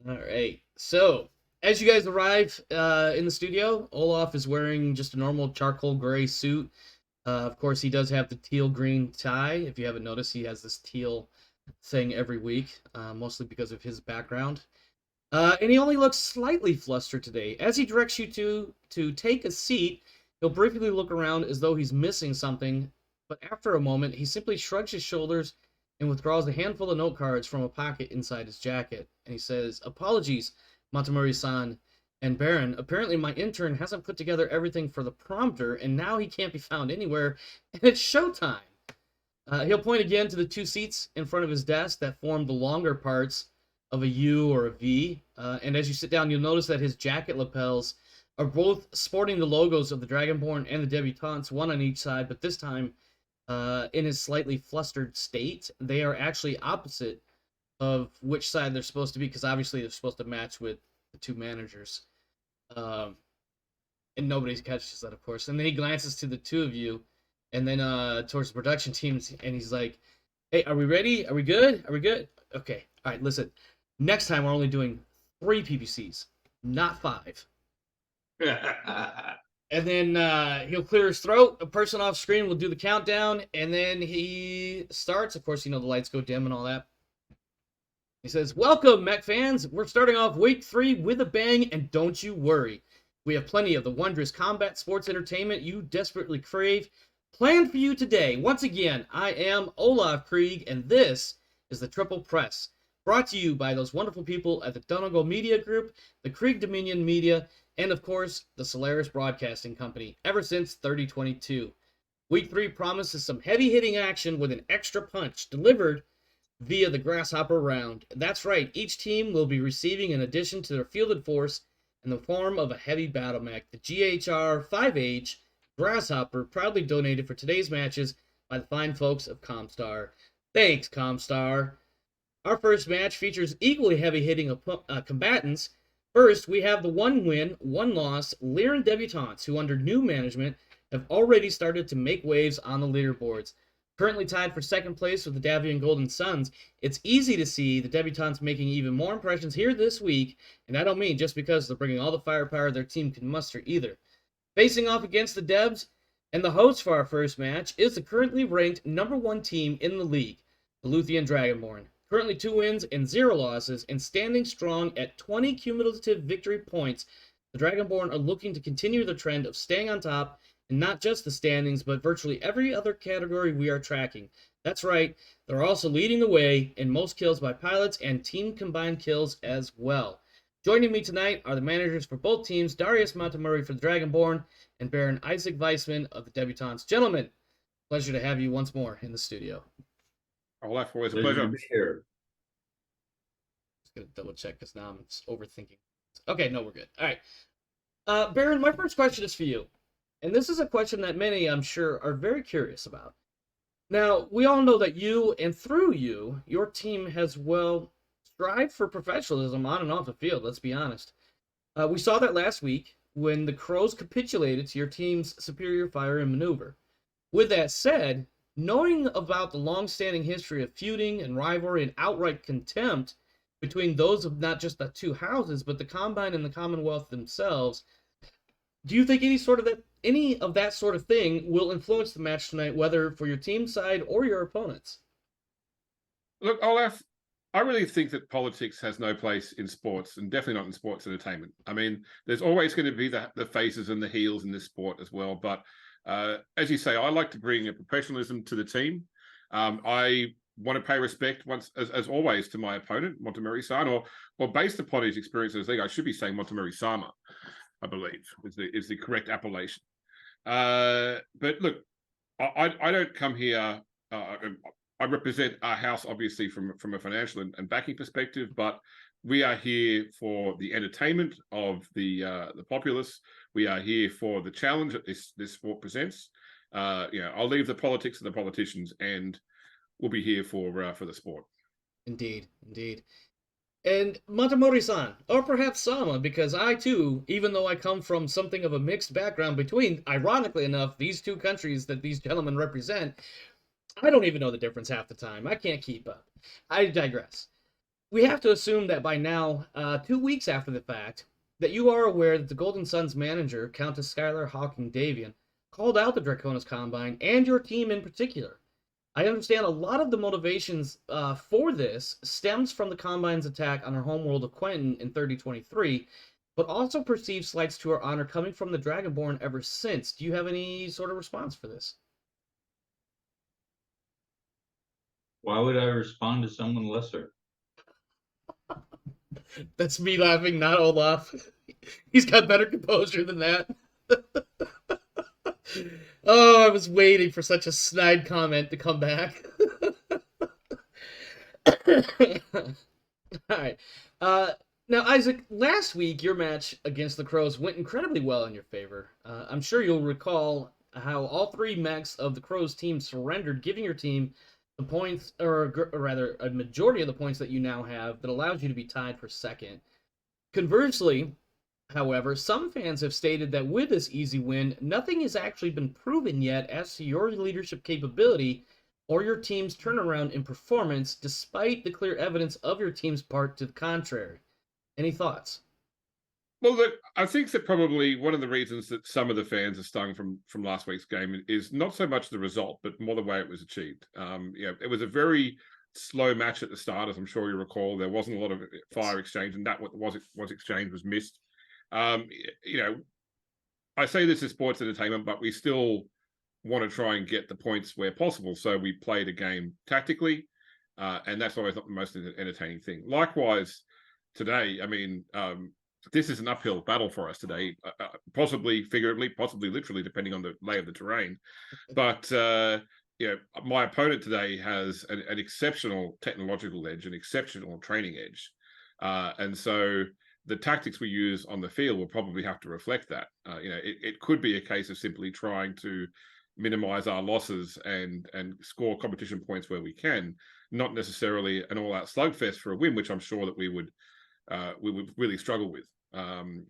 All right. So, as you guys arrive in the studio, Olaf is wearing just a normal charcoal gray suit. Of course, he does have the teal green tie. If you haven't noticed, he has this teal thing every week, mostly because of his background. And he only looks slightly flustered today. As he directs you to take a seat, he'll briefly look around as though he's missing something, but after a moment, he simply shrugs his shoulders and withdraws a handful of note cards from a pocket inside his jacket. And he says, "Apologies, Matamori-san and Baron. Apparently my intern hasn't put together everything for the prompter, and now he can't be found anywhere, and it's showtime." He'll point again to the two seats in front of his desk that form the longer parts of a U or a V. And as you sit down, you'll notice that his jacket lapels are both sporting the logos of the Dragonborn and the Debutantes, one on each side, but this time, in his slightly flustered state, they are actually opposite of which side they're supposed to be, because obviously they're supposed to match with the two managers. And nobody catches that, of course. And then he glances to the two of you, and then towards the production teams, and he's like, "Hey, are we ready? Are we good? Are we good? Okay. All right, listen. Next time we're only doing 3 PPCs, not 5. And then he'll clear his throat. A person off screen will do the countdown, and then he starts. Of course, the lights go dim and all that. He says, "Welcome, Mech fans. We're starting off week 3 with a bang, and don't you worry. We have plenty of the wondrous combat sports entertainment you desperately crave planned for you today. Once again, I am Olaf Krieg, and this is the Triple Press, brought to you by those wonderful people at the Donegal Media Group, the Krieg Dominion Media, and of course, the Solaris Broadcasting Company, ever since 3022. Week 3 promises some heavy-hitting action with an extra punch delivered via the Grasshopper round. That's right, each team will be receiving an addition to their fielded force in the form of a heavy battle mech, the GHR 5H Grasshopper, proudly donated for today's matches by the fine folks of Comstar. Thanks, Comstar. Our first match features equally heavy-hitting combatants. First, we have the 1-win, 1-loss Lyran Debutantes, who under new management have already started to make waves on the leaderboards. Currently tied for second place with the Davian Golden Suns, it's easy to see the Debutantes making even more impressions here this week, and I don't mean just because they're bringing all the firepower their team can muster either. Facing off against the Debs, and the host for our first match is the currently ranked #1 team in the league, the Luthien Dragonborn. Currently 2 wins and 0 losses, and standing strong at 20 cumulative victory points, the Dragonborn are looking to continue the trend of staying on top, and not just the standings, but virtually every other category we are tracking. That's right, they're also leading the way in most kills by pilots and team combined kills as well. Joining me tonight are the managers for both teams, Darius Montemurray for the Dragonborn, and Baron Isaac Weissman of the Debutantes. Gentlemen, pleasure to have you once more in the studio. Olaf, always a pleasure. To be here. Just gonna double check because now I'm overthinking. Okay, no, we're good. All right. Baron, my first question is for you. And this is a question that many, I'm sure, are very curious about. Now, we all know that you, and through you, your team has, well, strived for professionalism on and off the field, let's be honest. We saw that last week when the Crows capitulated to your team's superior fire and maneuver. With that said, knowing about the long-standing history of feuding and rivalry and outright contempt between those of not just the two houses, but the Combine and the Commonwealth themselves, do you think any of that sort of thing will influence the match tonight, whether for your team side or your opponents? Look, Olaf, I really think that politics has no place in sports, and definitely not in sports entertainment. I mean, there's always going to be the faces and the heels in this sport as well. But as you say, I like to bring a professionalism to the team. I want to pay respect as always to my opponent, Montemurray-san, or based upon his experience in this league, I should be saying Montemurray-sama, I believe, is the correct appellation. But look, I don't come here. I represent our house, obviously, from a financial and backing perspective, but we are here for the entertainment of the populace. We are here for the challenge that this sport presents. I'll leave the politics to the politicians, and we'll be here for the sport. Indeed. And Matamori-san, or perhaps Sama, because I too, even though I come from something of a mixed background between, ironically enough, these two countries that these gentlemen represent, I don't even know the difference half the time. I can't keep up. I digress. We have to assume that by now, 2 weeks after the fact, that you are aware that the Golden Suns manager, Countess Skylar Hawking Davian, called out the Draconis Combine and your team in particular. I understand a lot of the motivations for this stems from the Combine's attack on our homeworld of Quentin in 3023, but also perceived slights to our honor coming from the Dragonborn ever since. Do you have any sort of response for this? Why would I respond to someone lesser? That's me laughing, not Olaf. He's got better composure than that. Oh, I was waiting for such a snide comment to come back. All right. Now, Isaac, last week your match against the Crows went incredibly well in your favor. I'm sure you'll recall how all three mechs of the Crows team surrendered, giving your team the points, or rather, a majority of the points that you now have that allows you to be tied for second. Conversely, however, some fans have stated that with this easy win, nothing has actually been proven yet as to your leadership capability or your team's turnaround in performance, despite the clear evidence of your team's part to the contrary. Any thoughts? Well, look, I think that probably one of the reasons that some of the fans are stung from last week's game is not so much the result, but more the way it was achieved. It was a very slow match at the start, as I'm sure you recall. There wasn't a lot of fire exchange, and that what was exchanged was missed. I say this is sports entertainment, but we still want to try and get the points where possible. So we played a game tactically, and that's always not the most entertaining thing. Likewise, today, this is an uphill battle for us today, possibly figuratively, possibly literally, depending on the lay of the terrain. But my opponent today has an exceptional technological edge, an exceptional training edge, and so the tactics we use on the field will probably have to reflect that. It could be a case of simply trying to minimize our losses and score competition points where we can, not necessarily an all-out slugfest for a win, which I'm sure that we would really struggle with.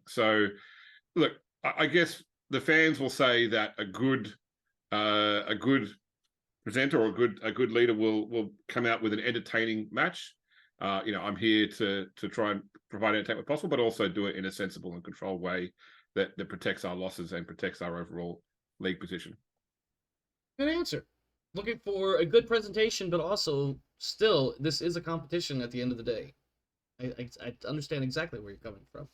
So, look, I guess the fans will say that a good presenter or a good leader will come out with an entertaining match. I'm here to try and provide entertainment possible, but also do it in a sensible and controlled way that protects our losses and protects our overall league position. Good answer. Looking for a good presentation, but also still, this is a competition at the end of the day. I understand exactly where you're coming from.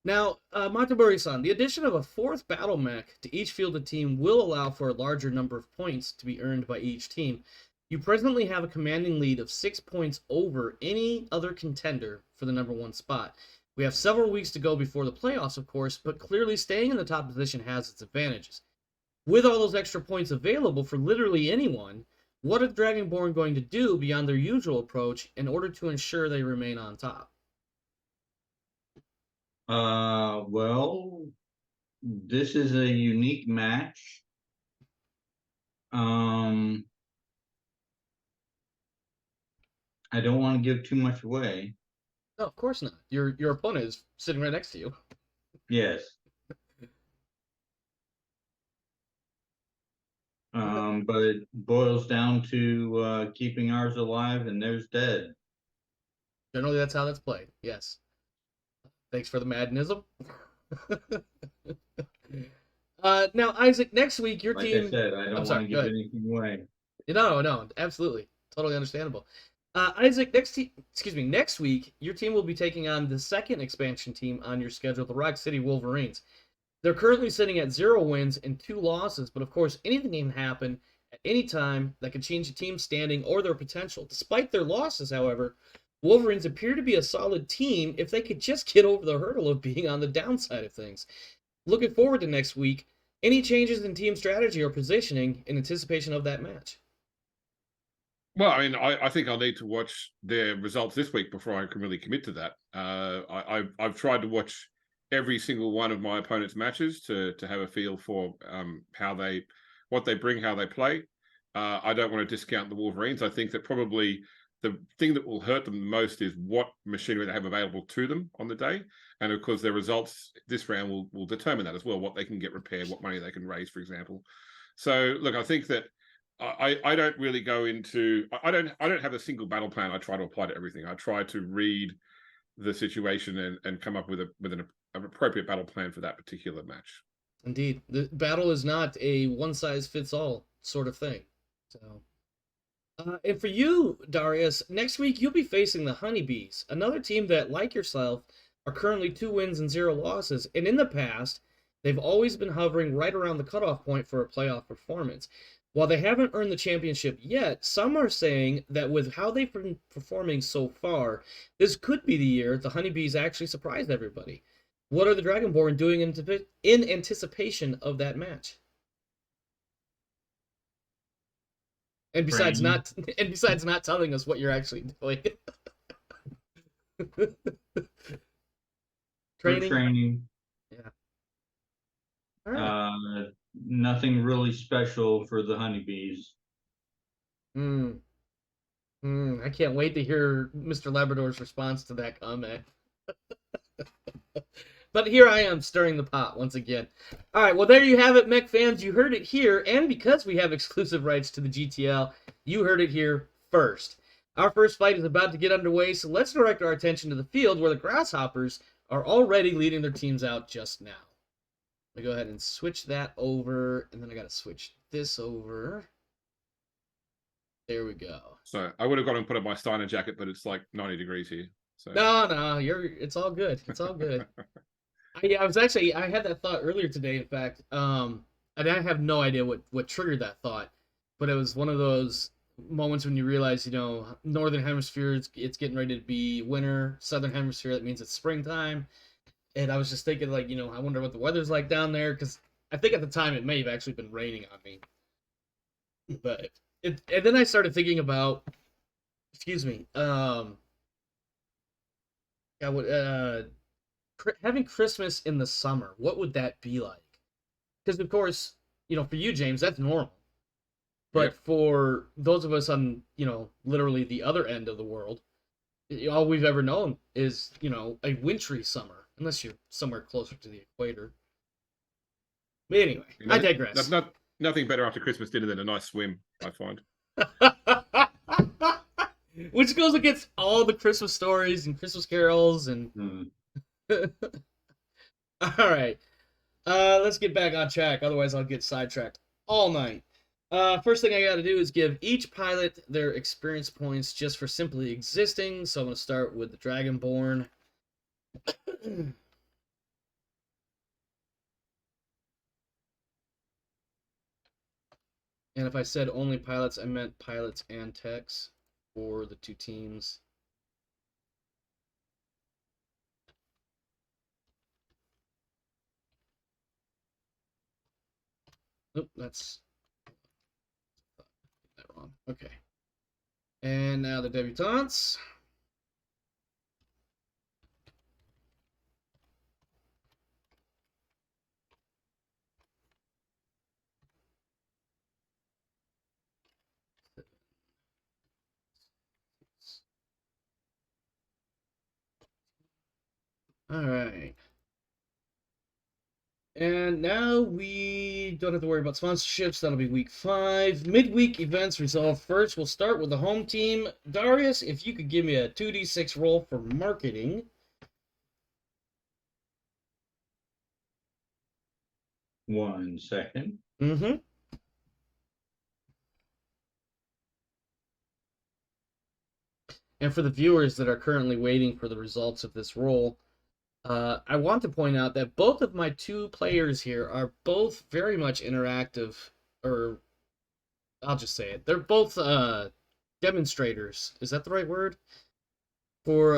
Now, Mataburi-san, the addition of a fourth battle mech to each fielded team will allow for a larger number of points to be earned by each team. You presently have a commanding lead of 6 points over any other contender for the number one spot. We have several weeks to go before the playoffs, of course, but clearly staying in the top position has its advantages. With all those extra points available for literally anyone, what are the Dragonborn going to do beyond their usual approach in order to ensure they remain on top? Well, this is a unique match. I don't want to give too much away. No, of course not. Your opponent is sitting right next to you. Yes. But it boils down to keeping ours alive and theirs dead. Generally, that's how that's played. Yes. Thanks for the madnism. Now, Isaac, next week your like team. Like I said, I don't want to give anything away. No, absolutely, totally understandable. Isaac, next week your team will be taking on the second expansion team on your schedule, the Rock City Wolverines. They're currently sitting at 0 wins and 2 losses, but of course, anything can happen at any time that could change the team's standing or their potential. Despite their losses, however, Wolverines appear to be a solid team if they could just get over the hurdle of being on the downside of things. Looking forward to next week, any changes in team strategy or positioning in anticipation of that match? Well, I think I'll need to watch their results this week before I can really commit to that. I've tried to watch every single one of my opponent's matches to have a feel for what they bring, how they play. I don't want to discount the Wolverines. I think that probably the thing that will hurt them the most is what machinery they have available to them on the day. And of course, their results this round will determine that as well, what they can get repaired, what money they can raise, for example. So, look, I think that I don't really go into. I don't have a single battle plan. I try to apply to everything. I try to read the situation and come up with an appropriate battle plan for that particular match. Indeed, the battle is not a one-size-fits-all sort of thing. So, and for you, Darius, next week you'll be facing the Honeybees, another team that, like yourself, are currently 2 wins and 0 losses. And in the past, they've always been hovering right around the cutoff point for a playoff performance. While they haven't earned the championship yet, some are saying that with how they've been performing so far, this could be the year the Honeybees actually surprise everybody. What are the Dragonborn doing in anticipation of that match? And besides not telling us what you're actually doing. Training. Yeah. All right. Nothing really special for the Honeybees. I can't wait to hear Mr. Labrador's response to that comment. But here I am stirring the pot once again. All right, well, there you have it, Mech fans. You heard it here, and because we have exclusive rights to the GTL, you heard it here first. Our first fight is about to get underway, so let's direct our attention to the field where the Grasshoppers are already leading their teams out just now. Let me go ahead and switch that over, and then I got to switch this over. There we go. So I would have gone and put on my Steiner jacket, but it's like 90 degrees here. So No, it's all good. It's all good. I had that thought earlier today, in fact. And I have no idea what triggered that thought, but it was one of those moments when you realize, Northern Hemisphere, it's getting ready to be winter. Southern Hemisphere, that means it's springtime. And I was just thinking, like, I wonder what the weather's like down there, because I think at the time it may have actually been raining on me. But and then I started thinking about, having Christmas in the summer. What would that be like? Because of course, for you, James, that's normal. But for those of us on, literally the other end of the world, all we've ever known is, a wintry summer, unless you're somewhere closer to the equator. But anyway, I digress. That's nothing better after Christmas dinner than a nice swim, I find. Which goes against all the Christmas stories and Christmas carols and... All right. Let's get back on track. Otherwise, I'll get sidetracked all night. First thing I got to do is give each pilot their experience points just for simply existing. So I'm going to start with the Dragonborn. And if I said only pilots, I meant pilots and techs for the 2 teams. Nope, that's that wrong. Okay. And now the debutantes. All right. And now we don't have to worry about sponsorships. That'll be week 5. Midweek events resolved first. We'll start with the home team. Darius, if you could give me a 2d6 roll for marketing. One second. Mm-hmm. And for the viewers that are currently waiting for the results of this roll, I want to point out that both of my 2 players here are both very much interactive, or I'll just say it. They're both demonstrators. Is that the right word? For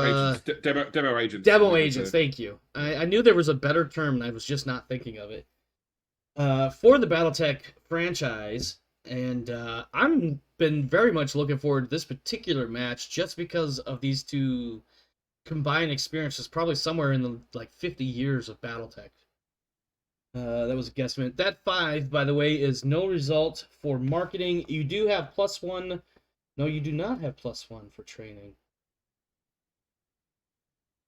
demo agents. Demo agents, thank you. I knew there was a better term, and I was just not thinking of it. For the Battletech franchise, and I'm been very much looking forward to this particular match just because of these 2 combined experiences, probably somewhere in the 50 years of Battletech. That was a guesstimate. That 5, by the way, is no result for marketing. You do have +1. No, you do not have +1 for training.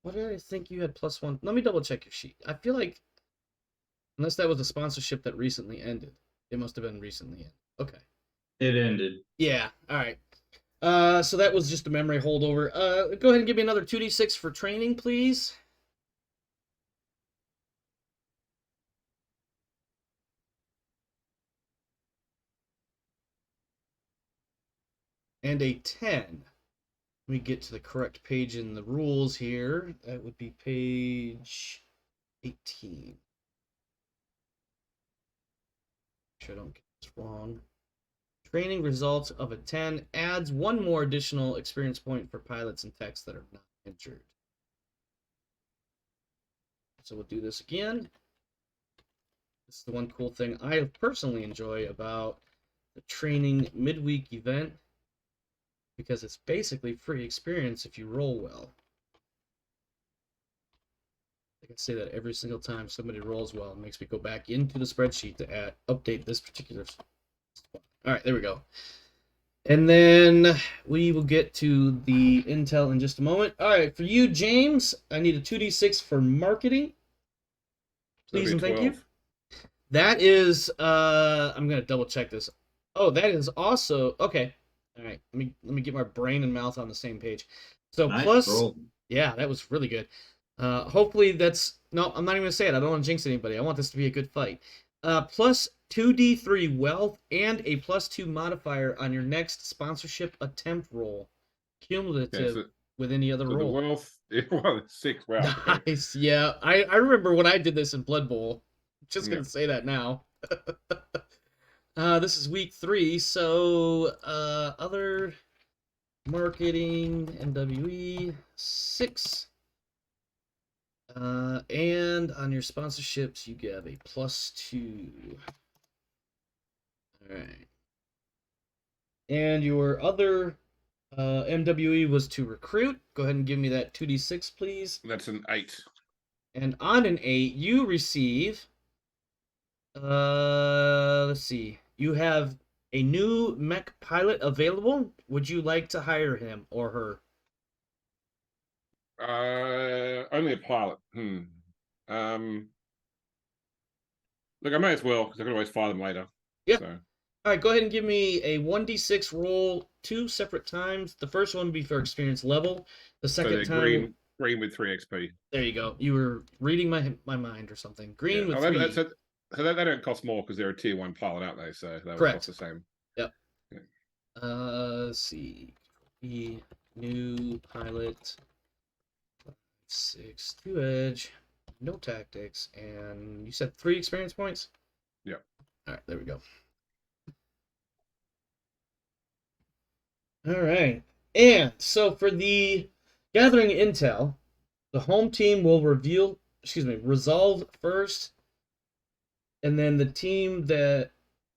What did I think you had +1? Let me double check your sheet. I feel like, unless that was a sponsorship that recently ended, it must have been recently ended. Okay. It ended. Yeah. All right. So that was just a memory holdover. Go ahead and give me another 2d6 for training, please. And a 10. Let me get to the correct page in the rules here. That would be page 18. Make sure I don't get this wrong. Training results of a 10 adds one more additional experience point for pilots and techs that are not injured. So we'll do this again. This is the one cool thing I personally enjoy about the training midweek event, because it's basically free experience if you roll well. I can say that every single time somebody rolls well. It makes me go back into the spreadsheet to update this particular spot. All right, there we go. And then we will get to the intel in just a moment. All right, for you, James, I need a 2d6 for marketing. Please and thank you. That is, I'm going to double check this. Oh, that is also, okay. All right, let me get my brain and mouth on the same page. So Nice plus, roll. yeah, that was really good. Hopefully that's, no, I'm not even going to say it. I don't want to jinx anybody. I want this to be a good fight. Plus 2d3 wealth and a +2 modifier on your next sponsorship attempt roll. Cumulative with any other roll. The wealth, well, 6, wow. Nice, yeah. I remember when I did this in Blood Bowl. Just going to say that now. This is week 3, so other marketing, NWE, 6. And on your sponsorships, you get a +2. All right. And your other MWE was to recruit. Go ahead and give me that 2d6, please. That's an 8. And on an 8, you receive... let's see. You have a new mech pilot available. Would you like to hire him or her? Only a pilot. Look, I may as well, because I can always fire them later. Yeah. So. All right, go ahead and give me a 1d6 roll 2 separate times. The first one would be for experience level. The second time... Green with 3 XP. There you go. You were reading my mind or something. Green with 3. So they don't cost more because they're a tier 1 pilot, aren't they? So they will cost the same. Yep. Yeah. Let's see. New pilot. 6, 2 edge, no tactics, and you said 3 experience points? Yep. All right, there we go. All right. And so for the gathering intel, the home team will resolve first, and then the team that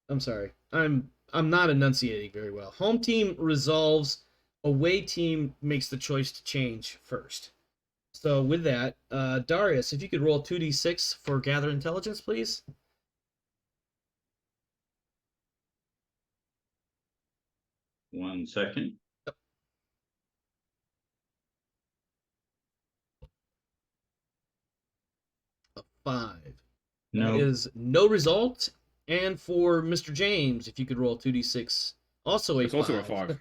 I'm not enunciating very well. Home team resolves, away team makes the choice to change first. So with that, Darius, if you could roll 2d6 for gather intelligence, please. One second. A 5. No. That is no result. And for Mr. James, if you could roll 2d6, also a 5. It's also a 5.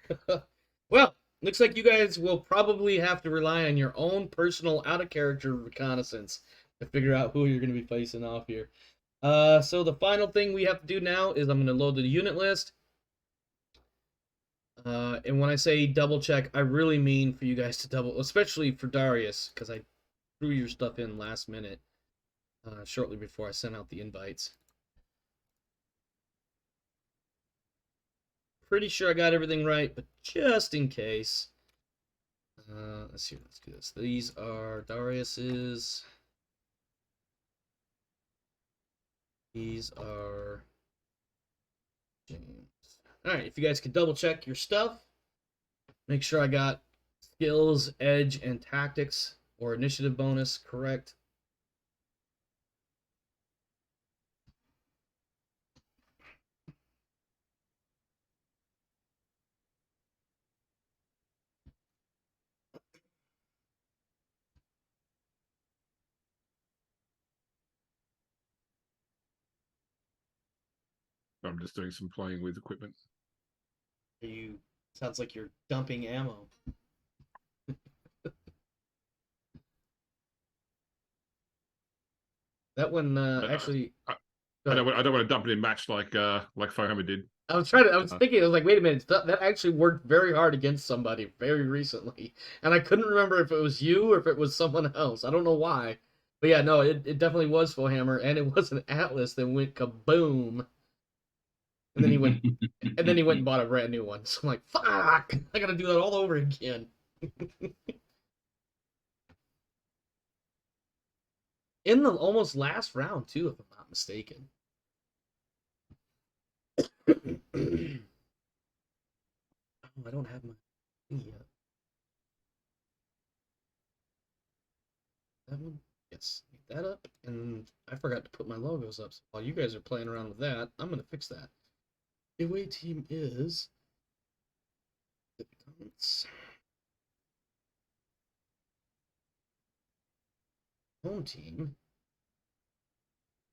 Well, looks like you guys will probably have to rely on your own personal out-of-character reconnaissance to figure out who you're going to be facing off here. So the final thing we have to do now is I'm going to load the unit list. And when I say double check, I really mean for you guys to double, especially for Darius, because I threw your stuff in last minute, shortly before I sent out the invites. Pretty sure I got everything right, but just in case. Let's see, let's do this. These are Darius's. These are James. Alright, if you guys could double check your stuff, make sure I got skills, edge, and tactics, or initiative bonus correct. I'm just doing some playing with equipment. You sounds like you're dumping ammo. That one actually. I don't want to dump it in match like Fohammer did. I was thinking, I was like, wait a minute, that actually worked very hard against somebody very recently, and I couldn't remember if it was you or if it was someone else. I don't know why, but yeah, no, it definitely was Fohammer, and it was an Atlas that went kaboom, and then he went and bought a brand new one. So I'm like, fuck, I gotta do that all over again. In the almost last round too, if I'm not mistaken. Oh, I don't have my thing yet. That one? Yes. Get that up. And I forgot to put my logos up. So while you guys are playing around with that, I'm going to fix that. The away team is... Home team.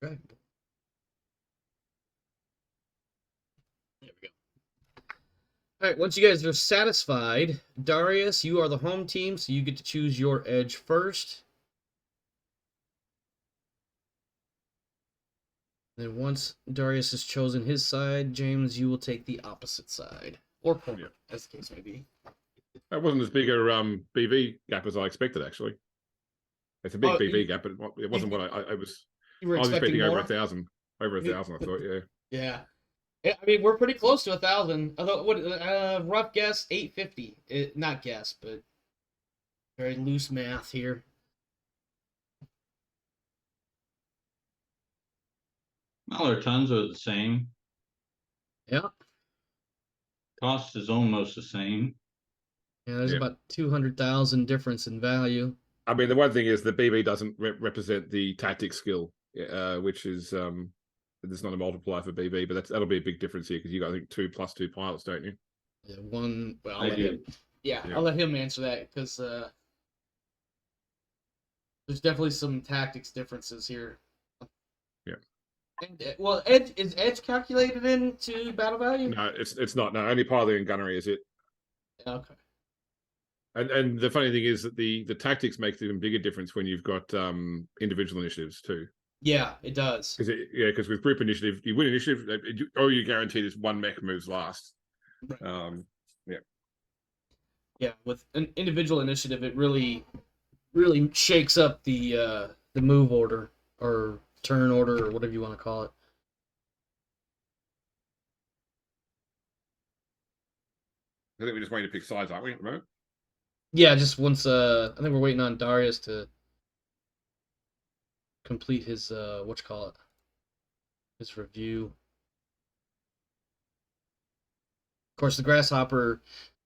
Dragonborn. There we go. All right, once you guys are satisfied, Darius, you are the home team, so you get to choose your edge first. Then once Darius has chosen his side, James, you will take the opposite side. Or corner, as the case may be. That wasn't as big a BV gap as I expected, actually. It's a big BV gap, but it wasn't what I was. You were I was expecting more? over 1,000. Over 1,000, I thought, yeah. Yeah. I mean, we're pretty close to 1,000. Although, rough guess, 850. Not guess, but very loose math here. Well, our tons are the same. Yeah. Cost is almost the same. Yeah, there's about 200,000 difference in value. I mean, the one thing is the BB doesn't represent the tactic skill, which is there's not a multiplier for BB, but that'll be a big difference here because you got, I think, 2 + 2 pilots, don't you? Yeah, one. Well, I do. I'll let him answer that because there's definitely some tactics differences here. Yeah. And, well, is edge calculated into battle value? No, it's not. No, only piloting and gunnery is it. Okay. And the funny thing is that the tactics makes even bigger difference when you've got individual initiatives too. Yeah, it does. Because with group initiative, you win initiative, or you guarantee this one mech moves last. Right. Yeah, with an individual initiative, it really shakes up the move order or turn order or whatever you want to call it. I think we're just waiting to pick sides, aren't we, at the moment? Yeah, just once I think we're waiting on Darius to complete his his review. Of course, the Grasshopper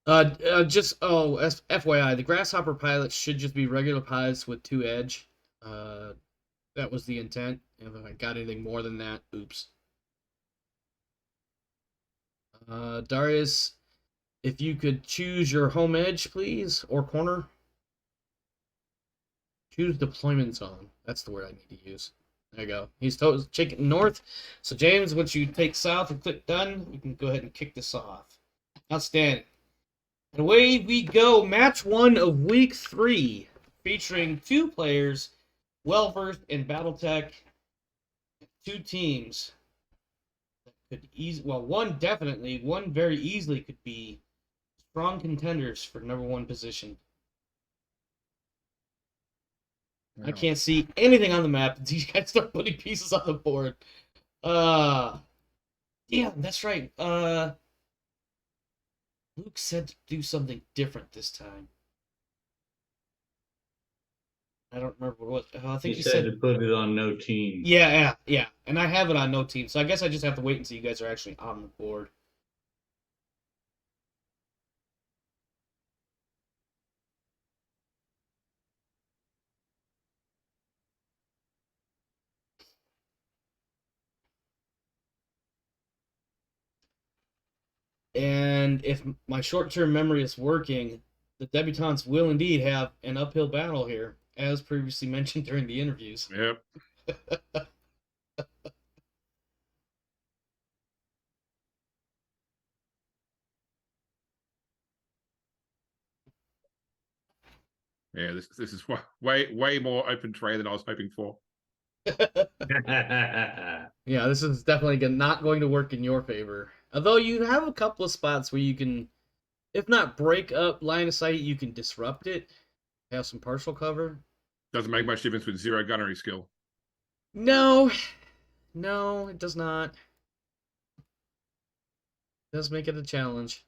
FYI, the Grasshopper pilots should just be regular pilots with 2 edge. That was the intent. And if I got anything more than that, oops. Darius, if you could choose your home edge, please, or corner. Choose deployment zone. That's the word I need to use. There you go. He's taking north. So, James, once you take south and click done, we can go ahead and kick this off. Outstanding. And away we go. Match 1 of week 3, featuring 2 players well-versed in Battletech. 2 teams that could one very easily could be strong contenders for #1 position. Wow. I can't see anything on the map until you guys start putting pieces on the board. Yeah, that's right. Luke said to do something different this time. I don't remember what it was. I think he said to put it on no team. Yeah. And I have it on no team, so I guess I just have to wait until you guys are actually on the board. And if my short-term memory is working, the Debutantes will indeed have an uphill battle here, as previously mentioned during the interviews. Yep. Yeah, this is way more open terrain than I was hoping for. Yeah, this is definitely not going to work in your favor. Although you have a couple of spots where you can, if not break up line of sight, you can disrupt it. Have some partial cover. Doesn't make much difference with 0 gunnery skill. No, no, it does not. It does make it a challenge.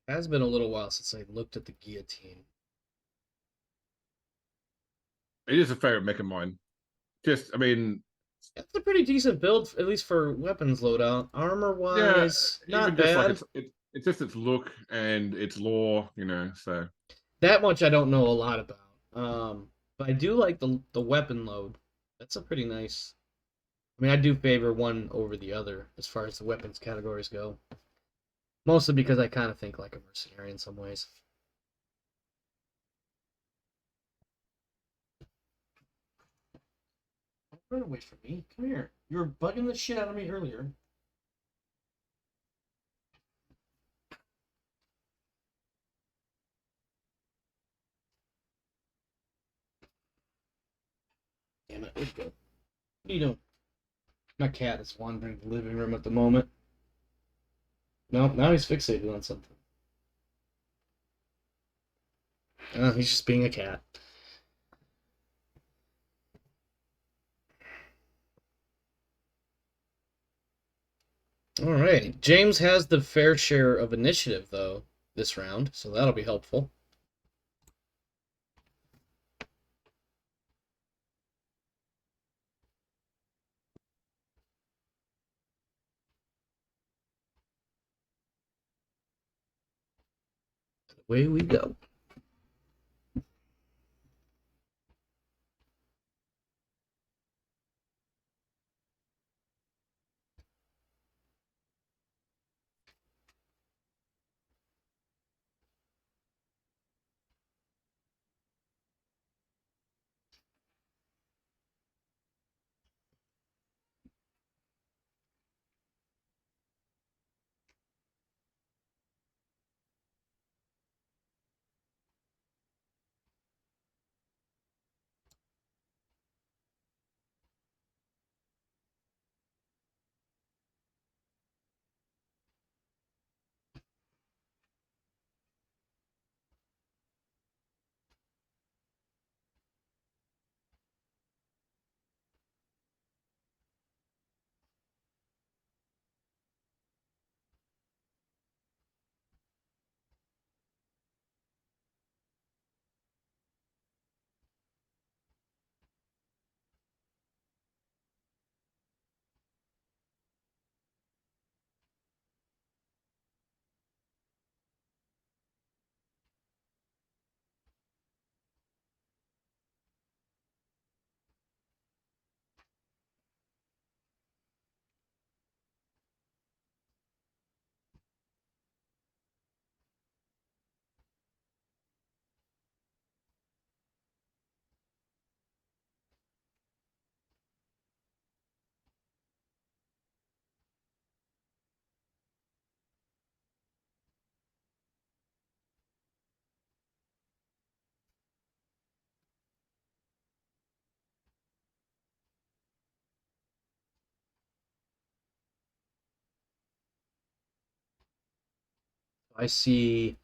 It has been a little while since I looked at the guillotine. It is a favorite mech of mine. I mean, It's a pretty decent build, at least for weapons loadout. Armor wise, not even just bad. like it's just its look and its lore, so. That much I don't know a lot about. But I do like the weapon load. That's a pretty nice. I mean, I do favor one over the other as far as the weapons categories go. Mostly because I kind of think like a mercenary in some ways. Run away from me. Come here. You were bugging the shit out of me earlier. Damn it. Where'd you go? What are you doing? My cat is wandering the living room at the moment. No, now he's fixated on something. He's just being a cat. Alright, James has the fair share of initiative, though, this round, so that'll be helpful. Away we go. I see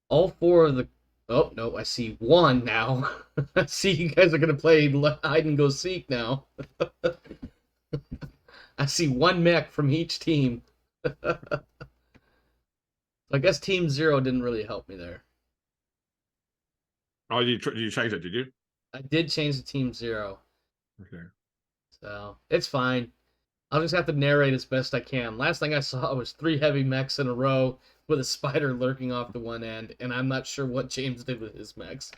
all four of the. Oh, no, I see one now. I see you guys are going to play hide and go seek now. I see one mech from each team. I guess Team Zero didn't really help me there. Oh, you change it? Did you? I did change to Team Zero, Okay. so it's fine. I'll just have to narrate as best I can. Last thing I saw was 3 heavy mechs in a row with a spider lurking off the one end, and I'm not sure what James did with his mechs.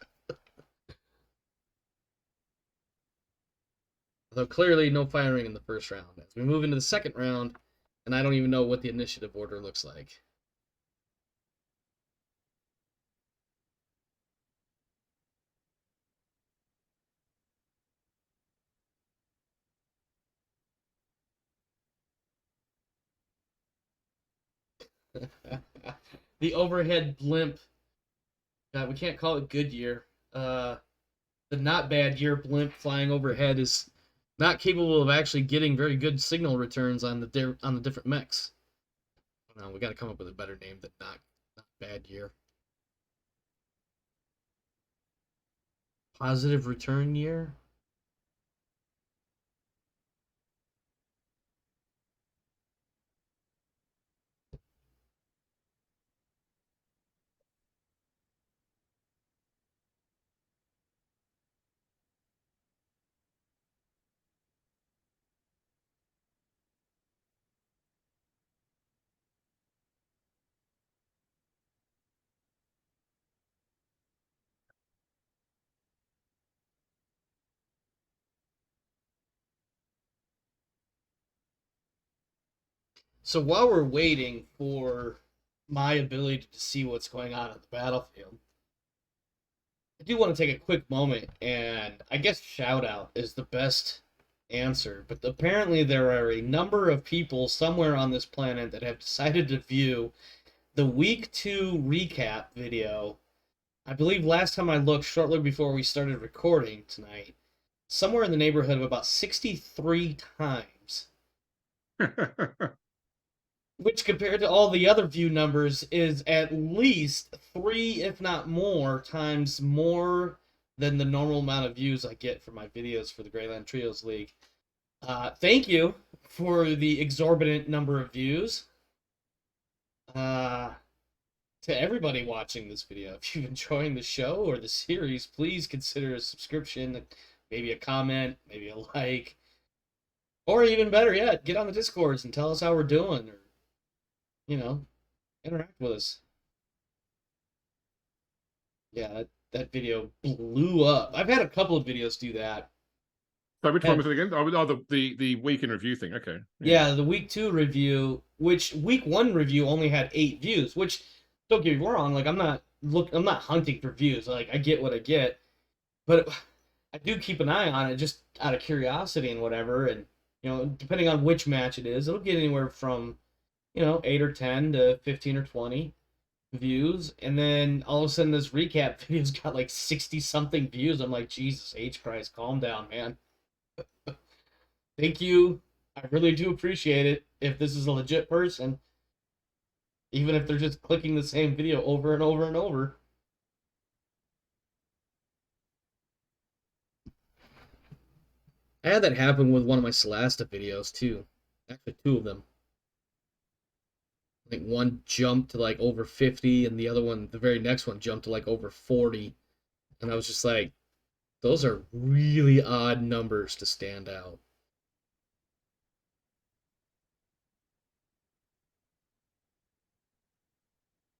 Although clearly no firing in the first round. As we move into the second round, and I don't even know what the initiative order looks like. The overhead blimp. God, we can't call it Goodyear. The not bad year blimp flying overhead is not capable of actually getting very good signal returns on the different mechs. No, we got to come up with a better name than not bad year. Positive return year. So while we're waiting for my ability to see what's going on at the battlefield, I do want to take a quick moment and I guess shout out is the best answer. But apparently there are a number of people somewhere on this planet that have decided to view the week 2 recap video. I believe last time I looked, shortly before we started recording tonight, somewhere in the neighborhood of about 63 times. Which compared to all the other view numbers is at least 3, if not more, times more than the normal amount of views I get for my videos for the Grayland Trios League. Thank you for the exorbitant number of views. To everybody watching this video, if you're enjoying the show or the series, please consider a subscription, maybe a comment, maybe a like, or even better yet, get on the Discords and tell us how we're doing, or interact with us. Yeah, that video blew up. I've had a couple of videos do that. So which one was it again? Oh, the week in review thing. Okay. Yeah, the week 2 review, which week 1 review only had 8 views, which don't get me wrong, like I'm not hunting for views. Like I get what I get, but I do keep an eye on it just out of curiosity and whatever, and depending on which match it is, it'll get anywhere from 8 or 10 to 15 or 20 views, and then all of a sudden this recap video's got like 60 something views. I'm like, Jesus H Christ, calm down, man. Thank you. I really do appreciate it if this is a legit person, even if they're just clicking the same video over and over and over. I had that happen with one of my Celasta videos too. Actually, 2 of them. I think one jumped to like over 50 and the other one, the very next one, jumped to like over 40. And I was just like, those are really odd numbers to stand out.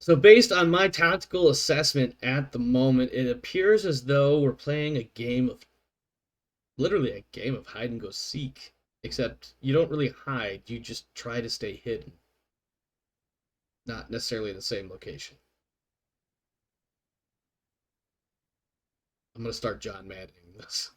So based on my tactical assessment at the moment, it appears as though we're playing literally a game of hide and go seek. Except you don't really hide, you just try to stay hidden. Not necessarily in the same location. I'm going to start John Maddening this.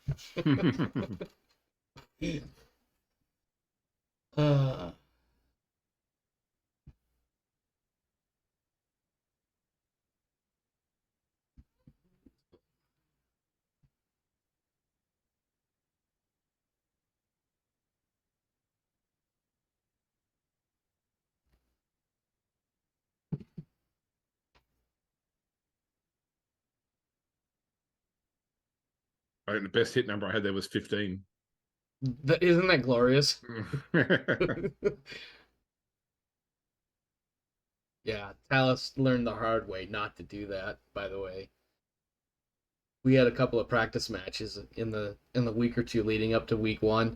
I think the best hit number I had there was 15. Isn't that glorious? Yeah, Talus learned the hard way not to do that, by the way. We had a couple of practice matches in the week or two leading up to week 1,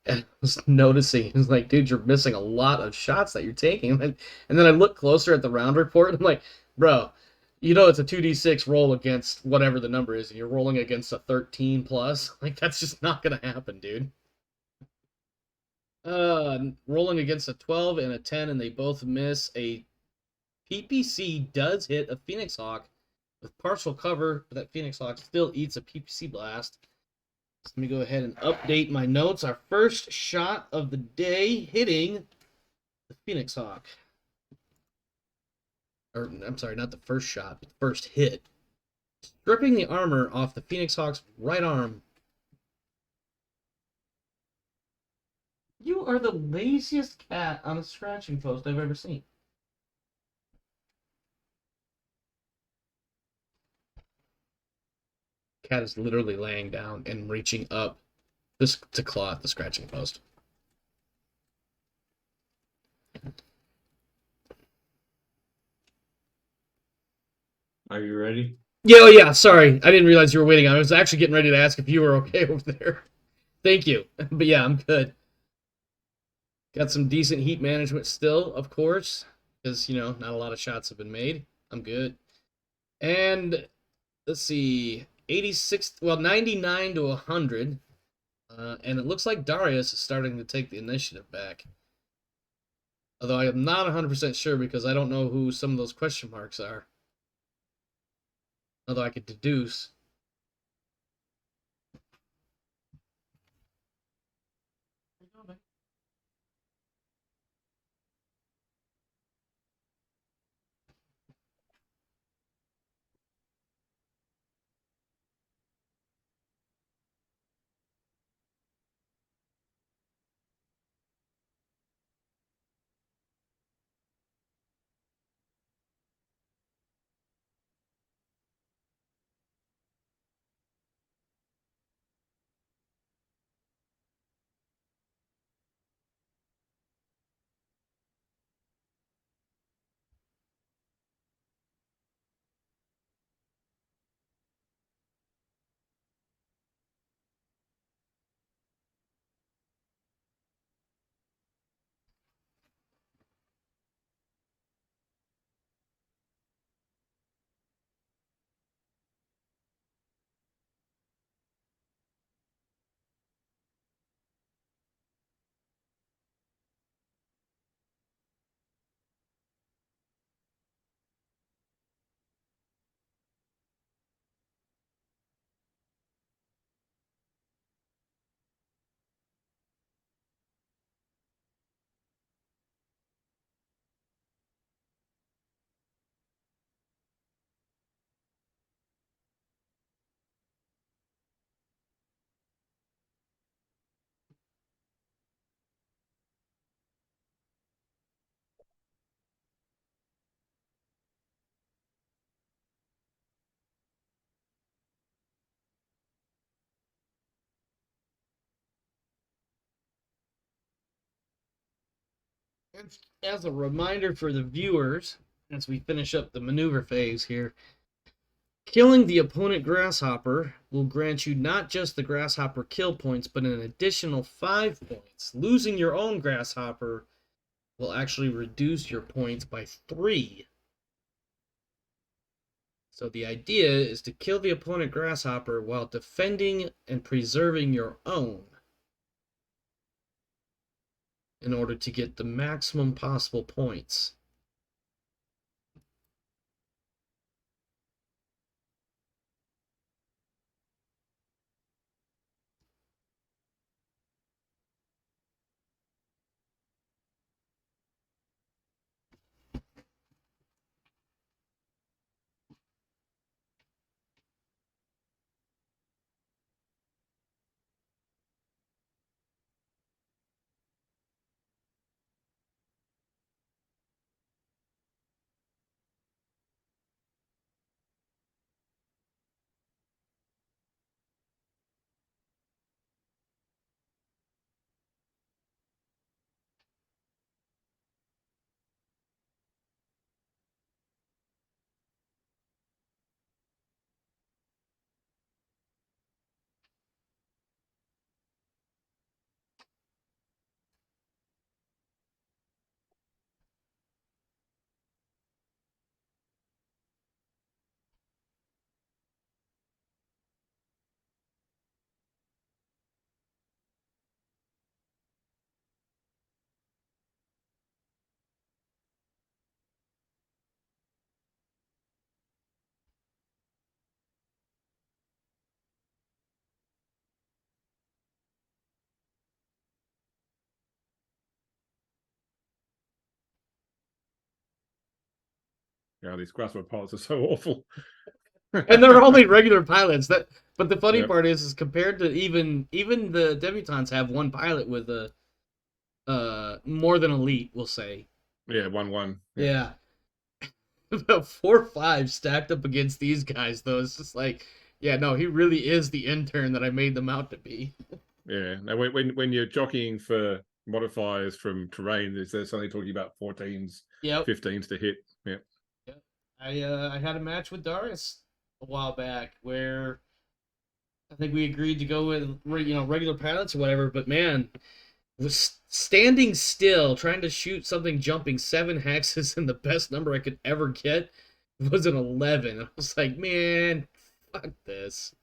And I was noticing, it was like, dude, you're missing a lot of shots that you're taking. And then I look closer at the round report, and I'm like, bro, you know it's a 2d6 roll against whatever the number is, and you're rolling against a 13 plus. Like, that's just not gonna happen, dude. Rolling against a 12 and a 10, and they both miss. A PPC does hit a Phoenix Hawk with partial cover, but that Phoenix Hawk still eats a PPC blast. So let me go ahead and update my notes. Our first shot of the day hitting the Phoenix Hawk. Or, I'm sorry, not the first shot, but the first hit. Stripping the armor off the Phoenix Hawk's right arm. You are the laziest cat on a scratching post I've ever seen. Cat is literally laying down and reaching up this to claw at the scratching post. Are you ready? Yeah, oh yeah, sorry. I didn't realize you were waiting. I was actually getting ready to ask if you were okay over there. Thank you. But yeah, I'm good. Got some decent heat management still, of course, because, you know, not a lot of shots have been made. I'm good. And let's see, 86, well, 99 to 100. And it looks like Darius is starting to take the initiative back. Although I am not 100% sure because I don't know who some of those question marks are. Although I could deduce. As a reminder for the viewers, as we finish up the maneuver phase here, killing the opponent grasshopper will grant you not just the grasshopper kill points, but an additional 5 points. Losing your own grasshopper will actually reduce your points by 3. So the idea is to kill the opponent grasshopper while defending and preserving your own in order to get the maximum possible points. Yeah, these grasshopper pilots are so awful. And they're only regular pilots. But the funny Yep. part is compared to even the debutantes have one pilot with a more than elite, we'll say. Yeah, 1-1. Yeah. About 4-5 stacked up against these guys, though. It's just like, yeah, no, he really is the intern that I made them out to be. Yeah. Now, when you're jockeying for modifiers from terrain, they're suddenly talking about 14s, Yep. 15s to hit. Yeah. Yep. I had a match with Darius a while back where I think we agreed to go with regular pilots or whatever, but man, was standing still trying to shoot something jumping 7 hexes, and the best number I could ever get was an 11. I was like, man, fuck this.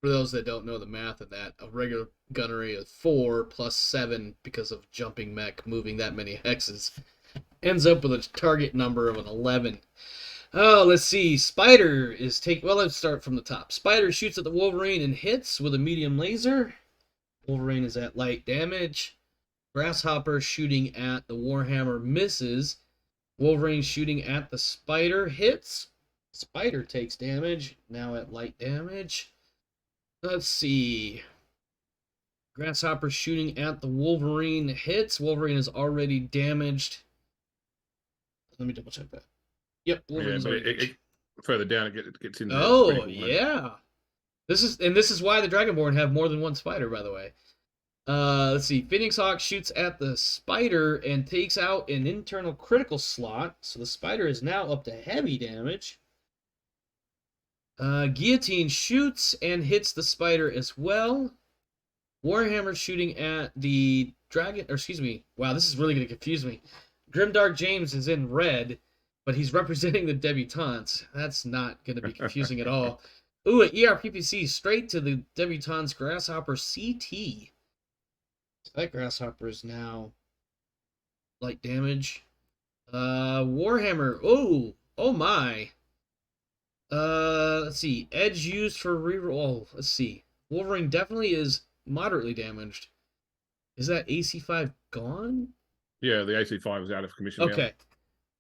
For those that don't know the math of that, a regular gunnery is 4 plus 7 because of jumping mech moving that many hexes. Ends up with a target number of an 11. Oh, let's see. Spider is well, let's start from the top. Spider shoots at the Wolverine and hits with a medium laser. Wolverine is at light damage. Grasshopper shooting at the Warhammer misses. Wolverine shooting at the Spider hits. Spider takes damage, now at light damage. Let's see. Grasshopper shooting at the Wolverine hits. Wolverine is already damaged. Let me double check that. Yep, Wolverine's Yeah, but already further down it gets in there. Oh, yeah. This is why the Dragonborn have more than one spider, by the way. Let's see. Phoenix Hawk shoots at the spider and takes out an internal critical slot. So the spider is now up to heavy damage. Guillotine shoots and hits the spider as well. Warhammer shooting at the dragon, or excuse me. Wow, this is really going to confuse me. Grimdark James is in red, but he's representing the debutantes. That's not going to be confusing at all. Ooh, an ERPPC straight to the debutantes Grasshopper CT. So that Grasshopper is now light damage. Warhammer. Oh my. Let's see. Edge used for reroll. Let's see. Wolverine definitely is moderately damaged. Is that AC5 gone? Yeah, the AC5 is out of commission. Okay.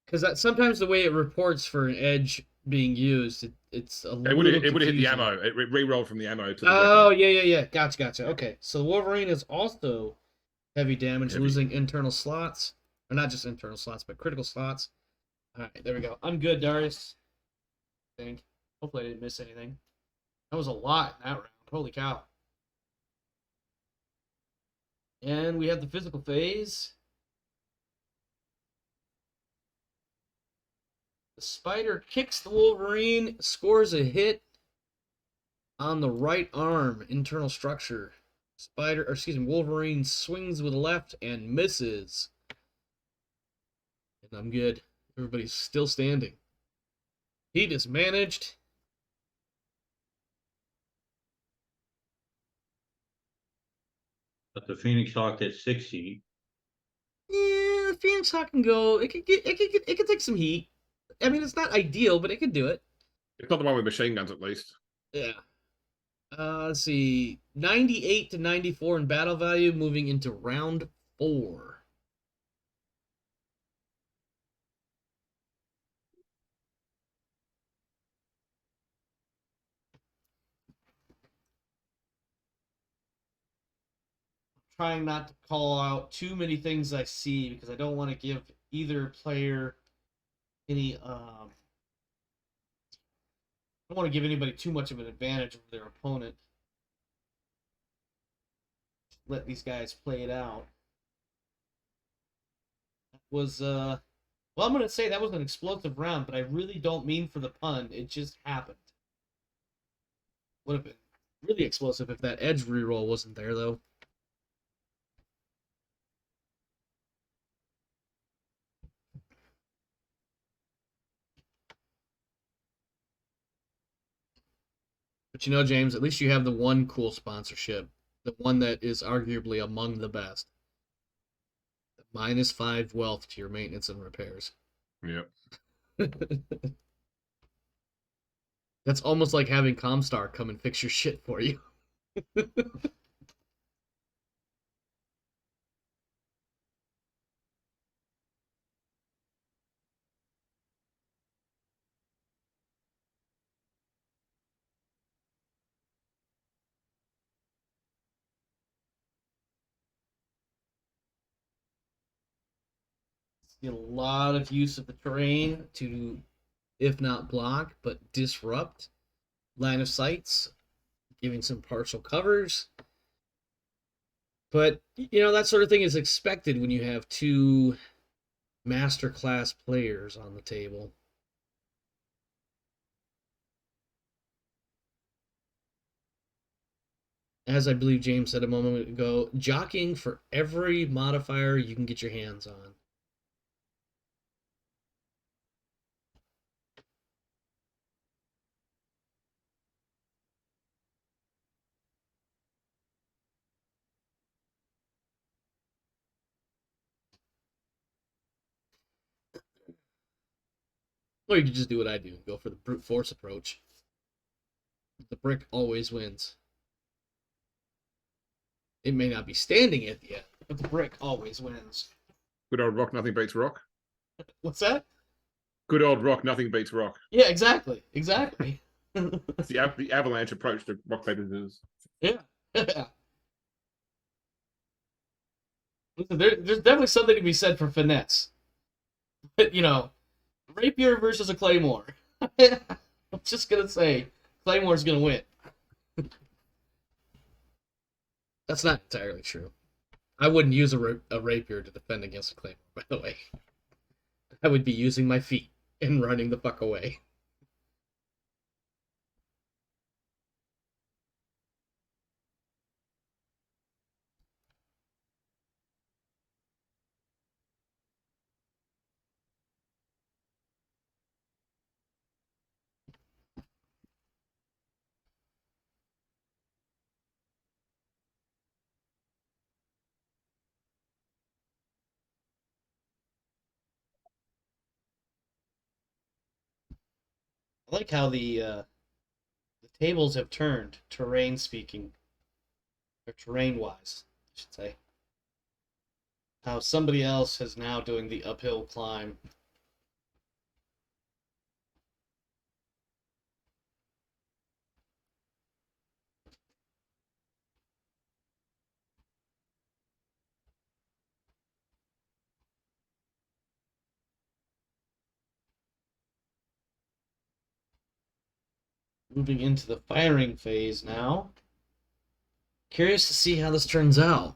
Because sometimes the way it reports for an edge being used, it's a little confusing. It would have hit the ammo. It re-rolled from the ammo to the Oh, weapon. yeah. Gotcha. Okay. So Wolverine is also heavy damage, losing internal slots. Or not just internal slots, but critical slots. All right, there we go. I'm good, Darius. I think. Hopefully I didn't miss anything. That was a lot in that round. Holy cow. And we have the physical phase. The spider kicks the Wolverine, scores a hit on the right arm, internal structure. Wolverine swings with the left and misses. And I'm good. Everybody's still standing. Heat is managed. But the Phoenix Hawk at 60. Yeah, the Phoenix Hawk can go. It could take some heat. I mean, it's not ideal, but it could do it. It's not the one with machine guns, at least. Yeah. Let's see. 98 to 94 in battle value, moving into round 4. Trying not to call out too many things I see because I don't want to give either player any I don't want to give anybody too much of an advantage over their opponent. Let these guys play it out. That was well, I'm gonna say that was an explosive round, but I really don't mean for the pun. It just happened. Would have been really explosive if that edge reroll wasn't there, though. But you know, James, at least you have the one cool sponsorship. The one that is arguably among the best. -5 wealth to your maintenance and repairs. Yep. That's almost like having Comstar come and fix your shit for you. See a lot of use of the terrain to, if not block, but disrupt line of sights, giving some partial covers. But, that sort of thing is expected when you have two master class players on the table. As I believe James said a moment ago, jockeying for every modifier you can get your hands on. Or you could just do what I do, go for the brute force approach. The brick always wins. It may not be standing at the end, but the brick always wins. Good old rock, nothing beats rock. What's that? Good old rock, nothing beats rock. Yeah, exactly. Exactly. It's the avalanche approach to rock, paper, scissors. Yeah. Listen, there's definitely something to be said for finesse. But, rapier versus a claymore. I'm just going to say, claymore's going to win. That's not entirely true. I wouldn't use a rapier to defend against a claymore, by the way. I would be using my feet and running the fuck away. I like how the tables have turned, terrain speaking, or terrain wise, I should say. How somebody else is now doing the uphill climb. Moving into the firing phase now. Curious to see how this turns out.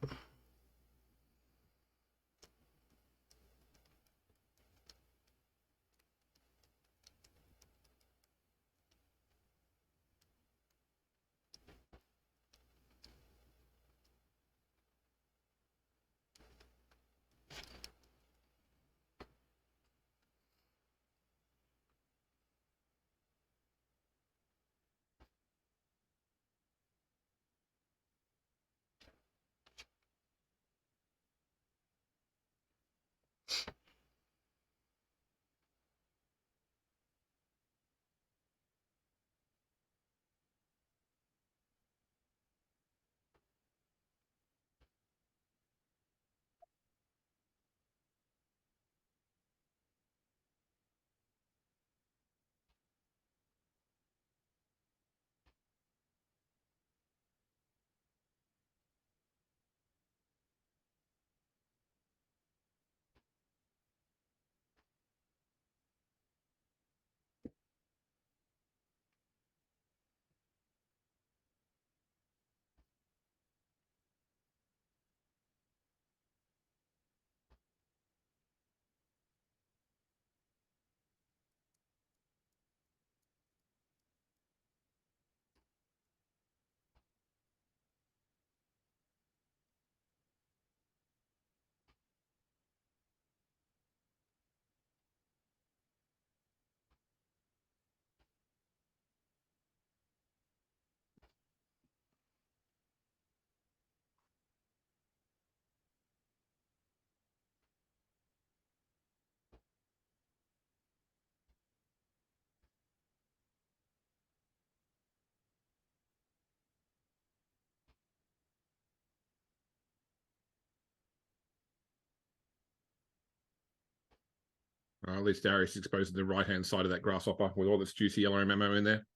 At least Darius exposed the right-hand side of that grasshopper with all this juicy yellow ammo in there.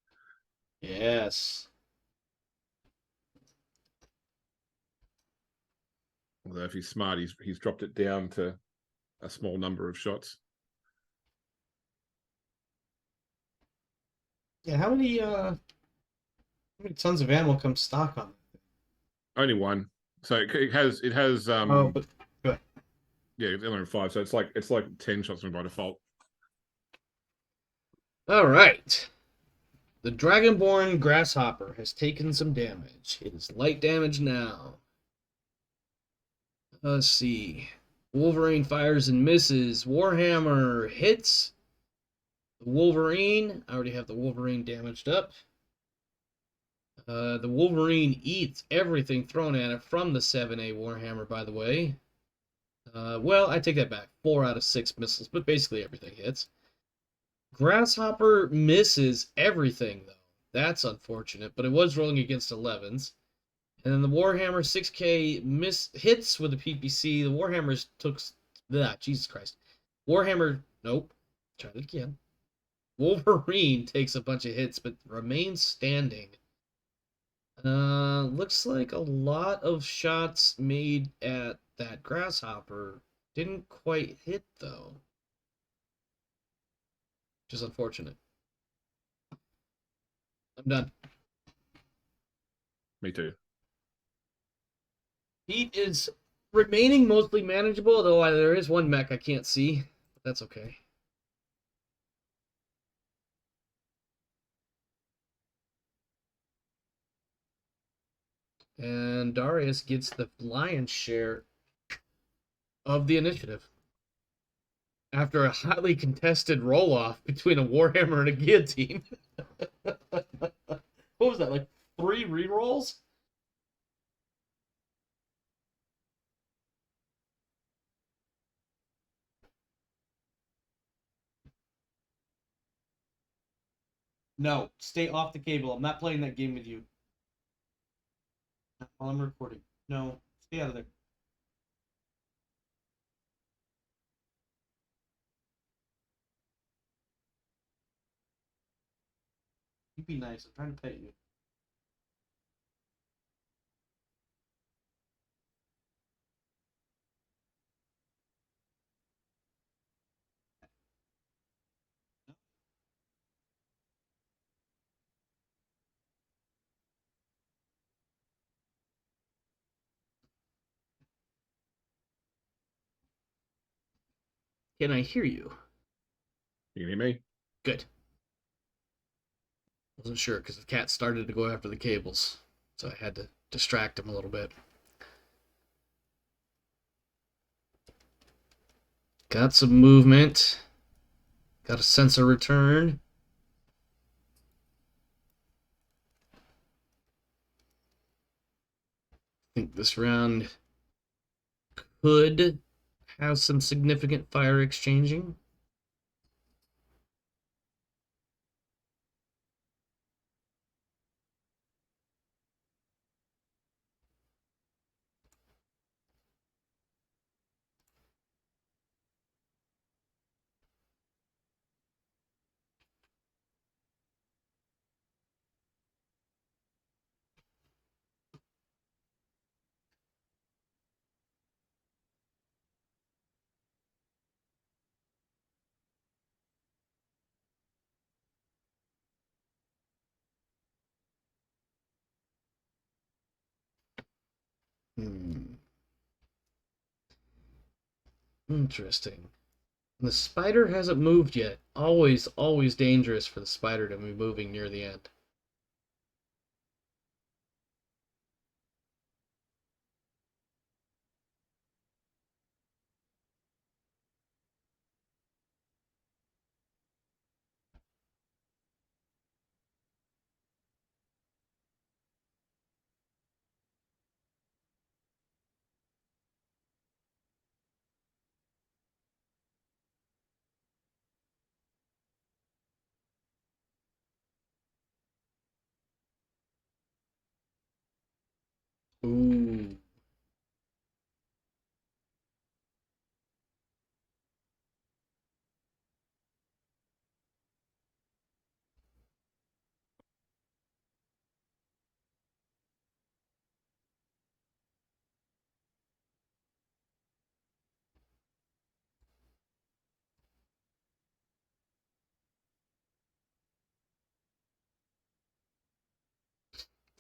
Yes. Although if he's smart, he's dropped it down to a small number of shots. Yeah, how many tons of ammo come stock on? Only one. So it has Oh, but go ahead. yeah, it's only 5, so it's like 10 shots by default. All right. The Dragonborn Grasshopper has taken some damage. It is light damage now. Let's see. Wolverine fires and misses. Warhammer hits. The Wolverine. I already have the Wolverine damaged up. The Wolverine eats everything thrown at it from the 7A Warhammer, by the way. Well, I take that back. 4 out of 6 missiles, but basically everything hits. Grasshopper misses everything, though. That's unfortunate, but it was rolling against 11s. And then the Warhammer 6K hits with the PPC. The Warhammers took... Jesus Christ. Warhammer... Nope. Try it again. Wolverine takes a bunch of hits, but remains standing. Looks like a lot of shots made at that Grasshopper didn't quite hit, though. Which is unfortunate. I'm done. Me too. Heat is remaining mostly manageable, though there is one mech I can't see. But that's okay. And Darius gets the lion's share of the initiative. After a highly contested roll-off between a Warhammer and a Guillotine. What was that, like 3 rerolls? No, stay off the cable. I'm not playing that game with you. While I'm recording. No, stay out of there. You be nice. I'm trying to pet you. Can I hear you? You can hear me? Good. Wasn't sure because the cat started to go after the cables, so I had to distract him a little bit. Got some movement. Got a sensor return. I think this round could have some significant fire exchanging. Interesting. The spider hasn't moved yet. Always, always dangerous for the spider to be moving near the end.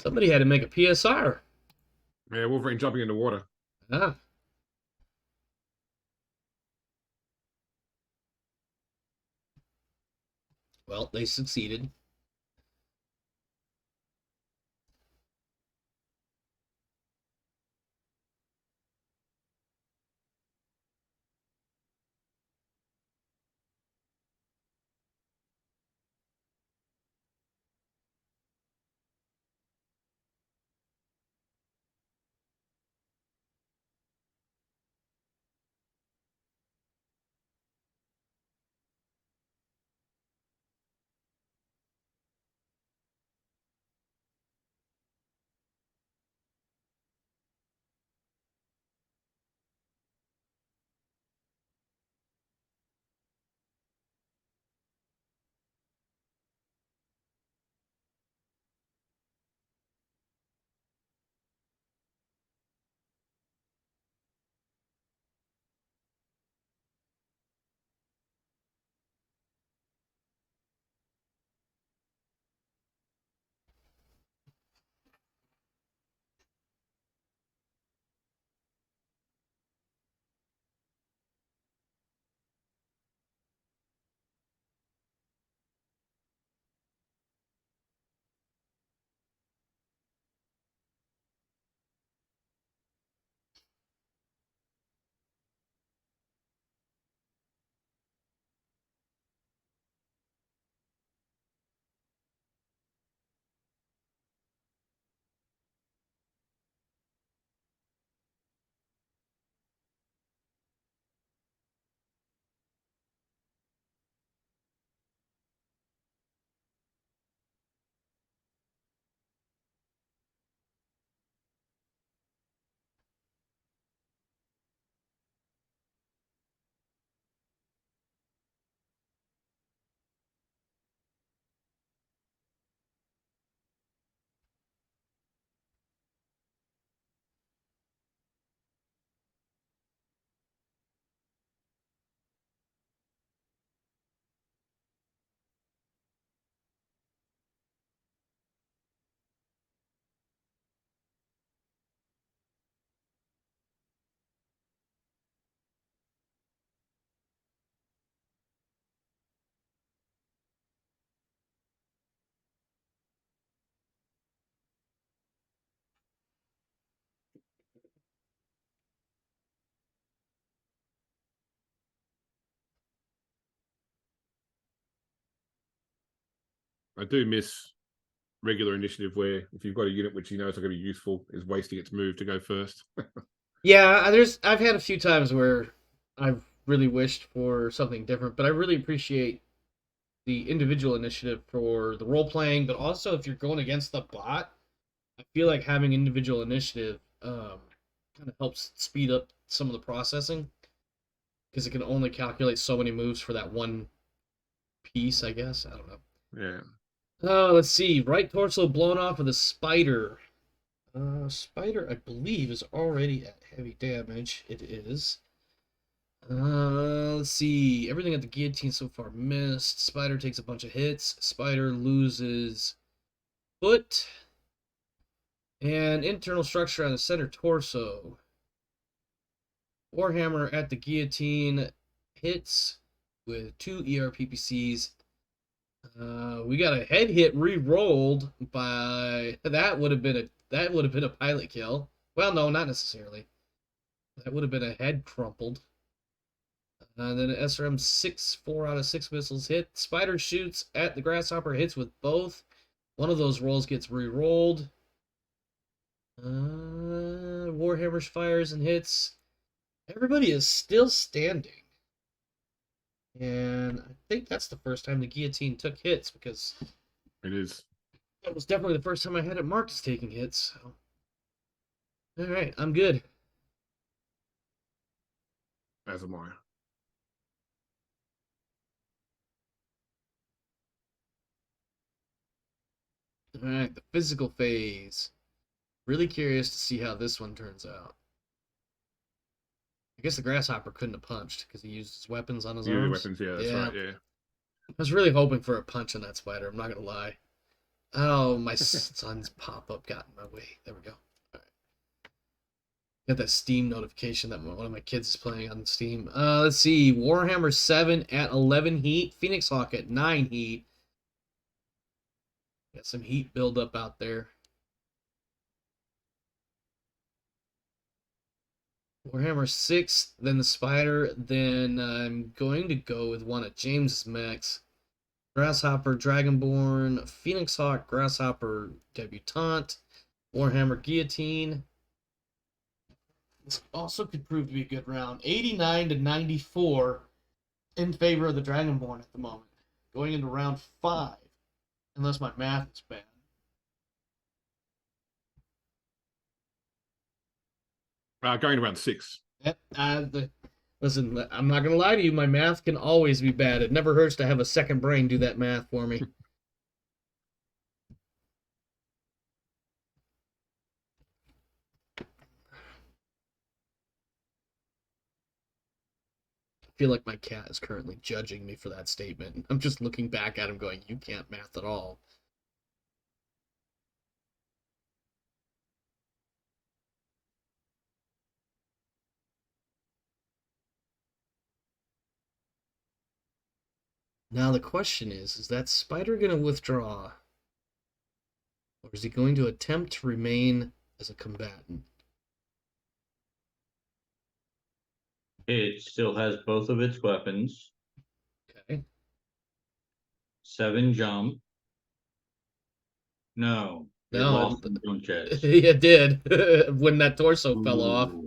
Somebody had to make a PSR. Yeah, Wolverine jumping in the water. Ah. Well, they succeeded. I do miss regular initiative where if you've got a unit which you know is not going to be useful, is wasting its move to go first. Yeah, I've had a few times where I've really wished for something different, but I really appreciate the individual initiative for the role playing, but also if you're going against the bot, I feel like having individual initiative kind of helps speed up some of the processing because it can only calculate so many moves for that one piece, I guess. I don't know. Yeah. Let's see. Right torso blown off with a spider. Spider, I believe, is already at heavy damage. It is. Let's see. Everything at the guillotine so far missed. Spider takes a bunch of hits. Spider loses foot. And internal structure on the center torso. Warhammer at the guillotine hits with 2 ERPPCs. We got a head hit re-rolled by that would have been a pilot kill. Well, no, not necessarily. That would have been a head crumpled. Then an SRM 6, 4 out of 6 missiles hit. Spider shoots at the Grasshopper, hits with both. One of those rolls gets re-rolled. Warhammer fires and hits. Everybody is still standing. And I think that's the first time the guillotine took hits because It is. that was definitely the first time I had it marked as taking hits. So. All right, I'm good. As am I. All right, the physical phase. Really curious to see how this one turns out. I guess the Grasshopper couldn't have punched because he used his weapons on his Yeah, arms. weapons, yeah, that's right, yeah. I was really hoping for a punch on that spider, I'm not going to lie. Oh, my son's pop-up got in my way. There we go. All right. Got that Steam notification that one of my kids is playing on Steam. Let's see. Warhammer 7 at 11 heat. Phoenix Hawk at 9 heat. Got some heat buildup out there. Warhammer 6, then the Spider, then I'm going to go with one of James's mechs. Grasshopper Dragonborn, Phoenix Hawk, Grasshopper Debutante, Warhammer Guillotine. This also could prove to be a good round. 89 to 94 in favor of the Dragonborn at the moment. Going into round 5, unless my math is bad. Going to round 6. Yep. Listen, I'm not gonna lie to you. My math can always be bad. It never hurts to have a second brain do that math for me. I feel like my cat is currently judging me for that statement. I'm just looking back at him, going, "You can't math at all." Now the question is that Spider going to withdraw? Or is he going to attempt to remain as a combatant? It still has both of its weapons. Okay. 7 jump. No. It No, lost the jump chest. it did when that torso fell off. Ooh.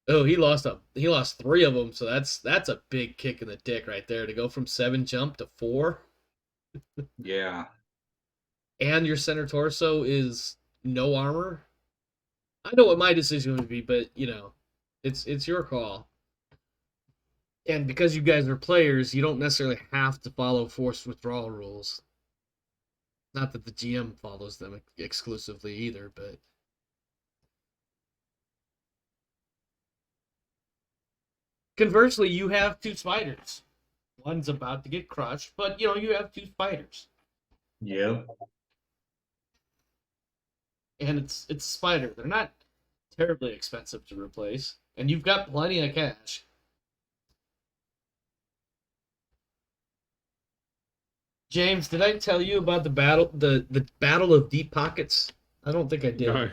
Oh, he lost 3 of them, so that's a big kick in the dick right there to go from 7 jump to 4. Yeah. And your center torso is no armor. I know what my decision would be, but it's your call. And because you guys are players, you don't necessarily have to follow forced withdrawal rules. Not that the GM follows them exclusively either, but conversely, you have 2 spiders. One's about to get crushed, but you have 2 spiders. Yep. And it's a spider. They're not terribly expensive to replace, and you've got plenty of cash. James, did I tell you about the battle of deep pockets? I don't think I did. No.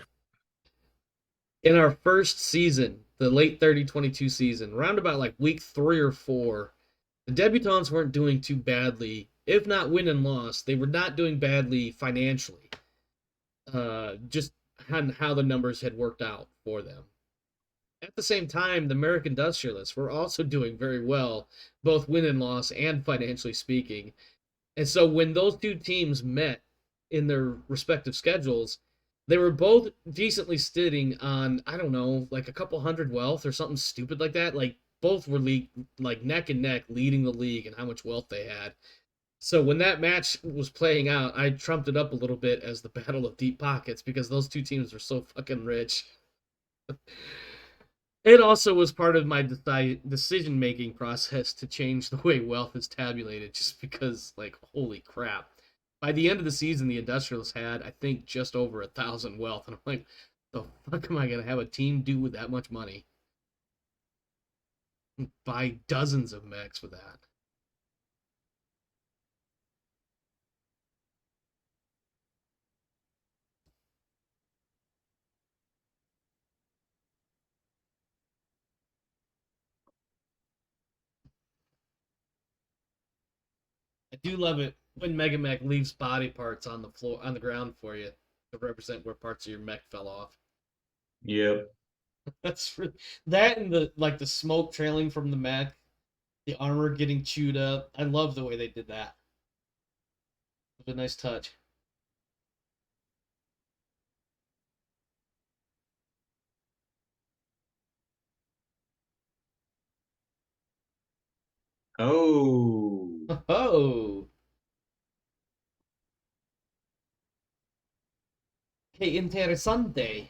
In our first season, the late 30-22 season, around about like week 3 or 4, the debutantes weren't doing too badly. If not win and loss, they were not doing badly financially. Just how the numbers had worked out for them. At the same time, the American Industrialists were also doing very well, both win and loss and financially speaking. And so when those 2 teams met in their respective schedules, they were both decently sitting on, I don't know, like a couple hundred wealth or something stupid like that. Like both were like neck and neck leading the league and how much wealth they had. So when that match was playing out, I trumped it up a little bit as the Battle of Deep Pockets because those 2 teams were so fucking rich. It also was part of my decision-making process to change the way wealth is tabulated, just because, like, holy crap. By the end of the season, the Industrialists had, I think, just over 1,000 wealth, and I'm like, the fuck am I going to have a team do with that much money? Buy dozens of mechs with that. I do love it when Mega Mech leaves body parts on the floor, on the ground for you to represent where parts of your mech fell off. Yep. That and the smoke trailing from the mech, the armor getting chewed up. I love the way they did that. It was a nice touch. Oh. Oh, que interesante.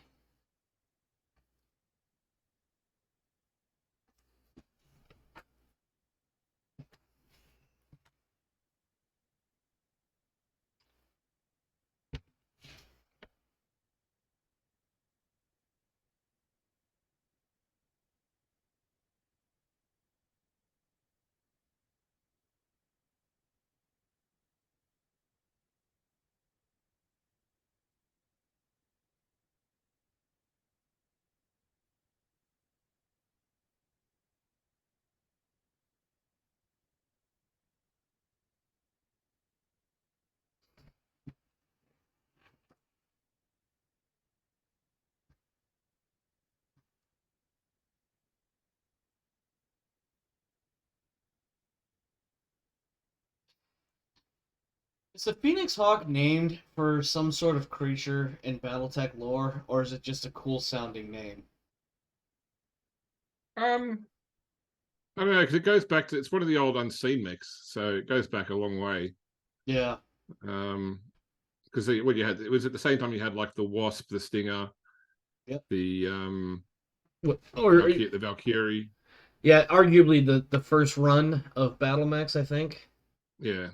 Is the Phoenix Hawk named for some sort of creature in BattleTech lore, or is it just a cool sounding name? I don't know, because it goes back to, it's one of the old Unseen mechs, so it goes back a long way. Yeah. Because what you had, it was at the same time you had like the Wasp, the Stinger, Yep. the Or the Valkyrie. yeah, arguably the first run of battle mechs, I think. Yeah.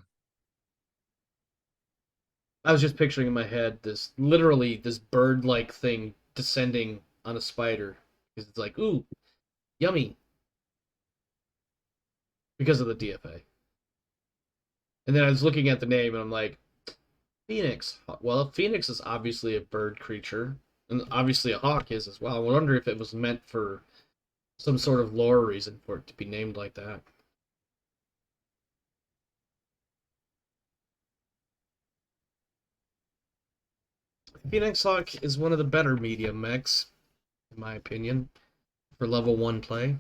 I was just picturing in my head this literally this bird-like thing descending on a spider because it's like, ooh, yummy, because of the DFA. And then I was looking at the name and I'm like, Phoenix. Well, Phoenix is obviously a bird creature, and obviously a hawk is as well. I wonder if it was meant for some sort of lore reason for it to be named like that. Phoenix Hawk is one of the better medium mechs, in my opinion, for level 1 play.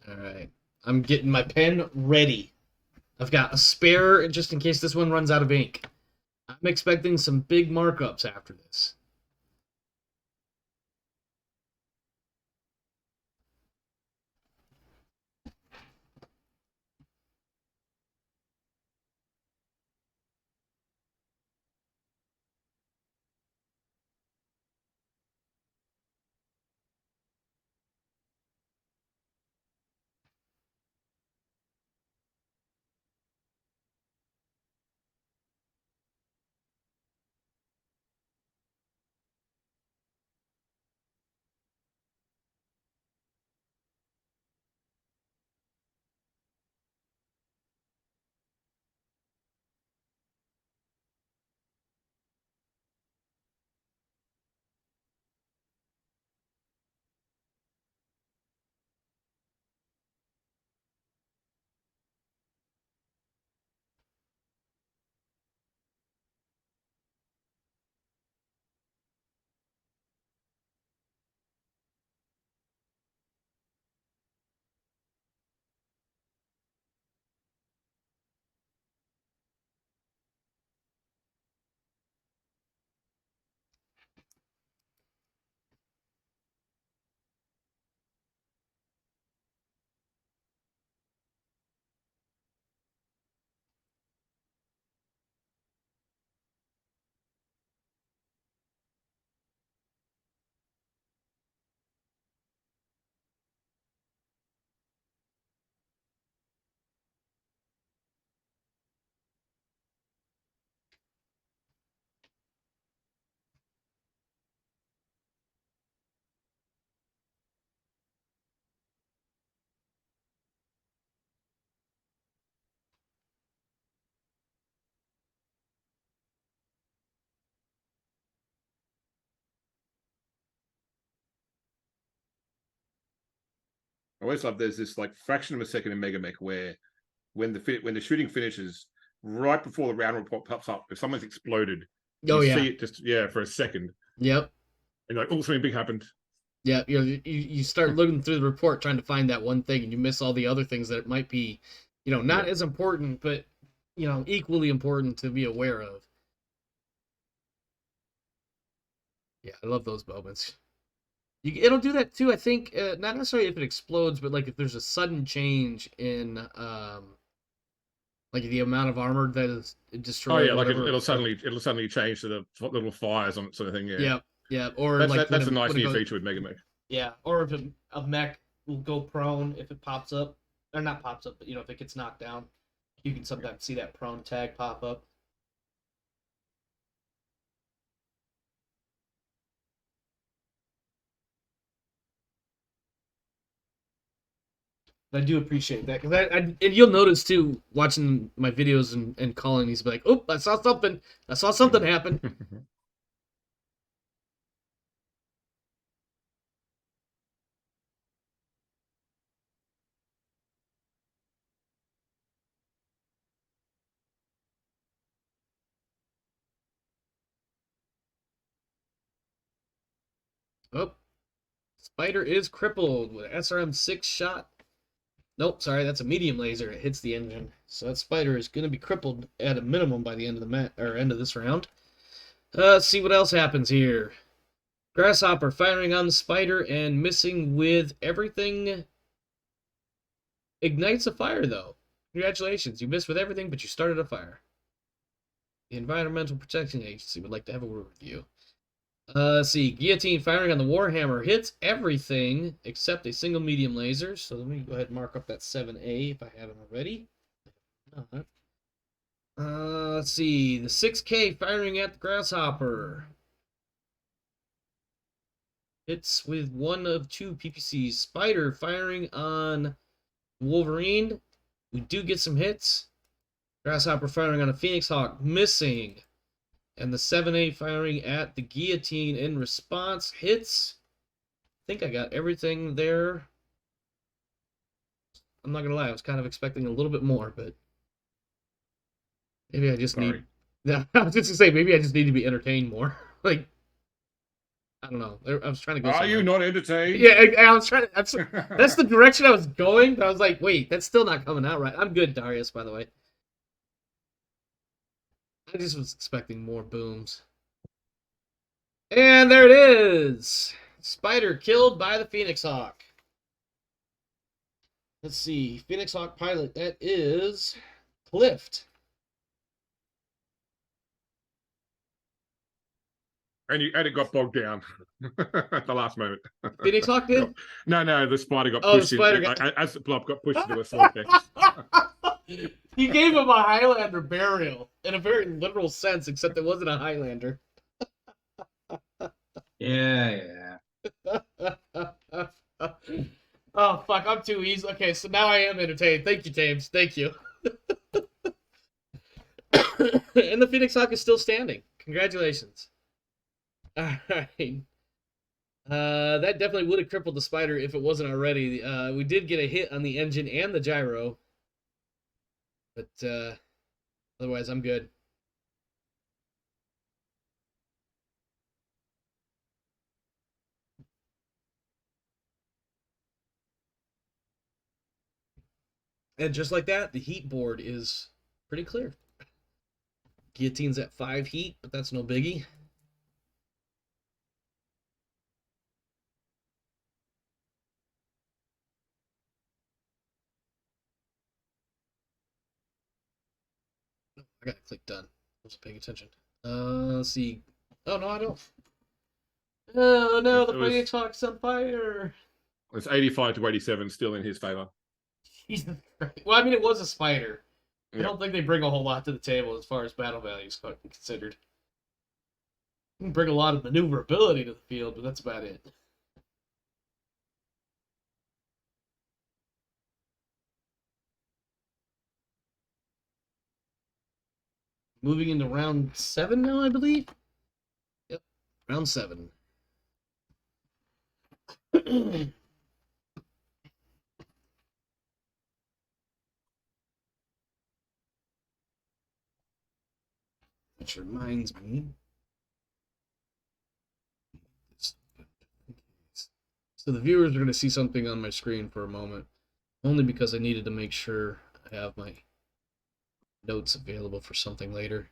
Alright. I'm getting my pen ready. I've got a spare just in case this one runs out of ink. I'm expecting some big markups after this. I always love there's this like fraction of a second in Mega Mech where when the shooting finishes, right before the round report pops up, if someone's exploded, Oh you yeah. see it just for a second. Yep. And like, oh, something big happened. Yeah, you start looking through the report trying to find that one thing and you miss all the other things that might be, not as important, but equally important to be aware of. Yeah, I love those moments. It'll do that too. I think not necessarily if it explodes, but like if there's a sudden change in like the amount of armor that is Oh destroyed. yeah, like Whatever. it'll suddenly change to the little fires on it, sort of thing. Yeah, Yeah, yeah. Or that's like that's a nice when it new goes. feature with Mega Mech. Yeah, or if a mech will go prone if it pops up, or not pops up, but if it gets knocked down, you can sometimes see that prone tag pop up. I do appreciate that because and you'll notice too, watching my videos and calling these, be like, "Oh, I saw something. I saw something happen." Oh, spider is crippled with SRM-6 shot. Nope, sorry, that's a medium laser. It hits the engine, so that spider is going to be crippled at a minimum by the end of the end of this round. Let's see what else happens here. Grasshopper firing on the spider and missing with everything. Ignites a fire, though. Congratulations, you missed with everything, but you started a fire. The Environmental Protection Agency would like to have a word with you. Let's see. Guillotine firing on the Warhammer hits everything except a single medium laser. So let me go ahead and mark up that 7A if I haven't already. Let's see. The 6K firing at the Grasshopper. Hits with one of two PPCs. Spider firing on Wolverine. We do get some hits. Grasshopper firing on a Phoenix Hawk. Missing. And the 7A firing at the Guillotine in response. Hits. I think I got everything there. I'm not going to lie. I was kind of expecting a little bit more, but maybe I just need... I was just going to say, maybe I just need to be entertained more. Like, I don't know. I was trying to go Are you not entertained? Yeah, I was trying to... That's the direction I was going, but I was like, wait, that's still not coming out right. I'm good, Darius, by the way. I just was expecting more booms. And there it is! Spider killed by the Phoenix Hawk. Let's see. Phoenix Hawk pilot, that is Clift. And it got bogged down at the last moment. Phoenix Hawk did? No, the spider got Oh, pushed the spider in. As the blob got pushed into a vortex. He gave him a Highlander burial in a very literal sense, except it wasn't a Highlander. Yeah. Oh, fuck, I'm too easy. Okay, so now I am entertained. Thank you, James. Thank you. And the Phoenix Hawk is still standing. Congratulations. Alright. That definitely would have crippled the spider if it wasn't already. We did get a hit on the engine and the gyro. But, otherwise, I'm good. And just like that, the heat board is pretty clear. Guillotine's at 5 heat, but that's no biggie. I gotta click done. I wasn't paying attention. Let's see. Oh, no, I don't. Oh, no, the Phoenix Hawk's on fire. It's 85 to 87 still in his favor. Jesus Christ. Well, I mean, it was a spider. Yeah. I don't think they bring a whole lot to the table as far as battle value is considered. They bring a lot of maneuverability to the field, but that's about it. Moving into round 7 now, I believe. Yep, round 7. Which reminds me. So the viewers are going to see something on my screen for a moment, only because I needed to make sure I have my notes available for something later.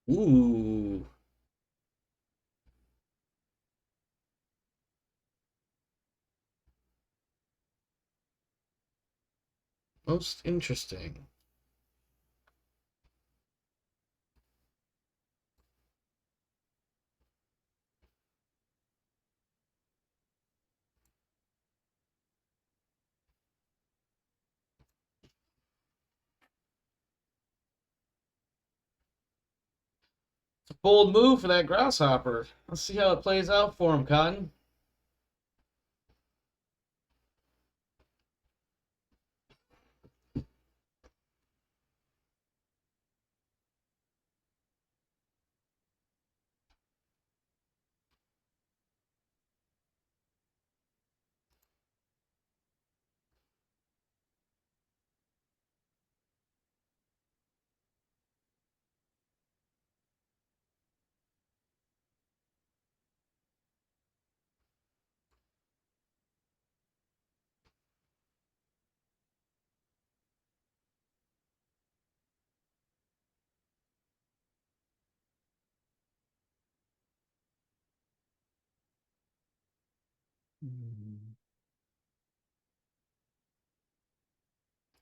Ooh. Most interesting. It's a bold move for that grasshopper. Let's see how it plays out for him, Cotton.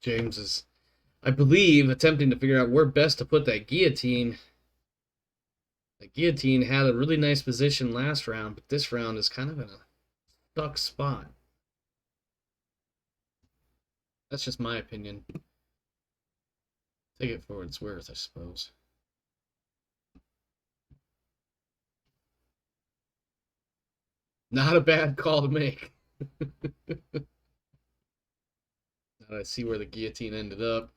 James is, I believe, attempting to figure out where best to put that guillotine. The guillotine had a really nice position last round, but this round is kind of in a stuck spot. That's just my opinion. Take it for what it's worth, I suppose. Not a bad call to make. Now I see where the guillotine ended up.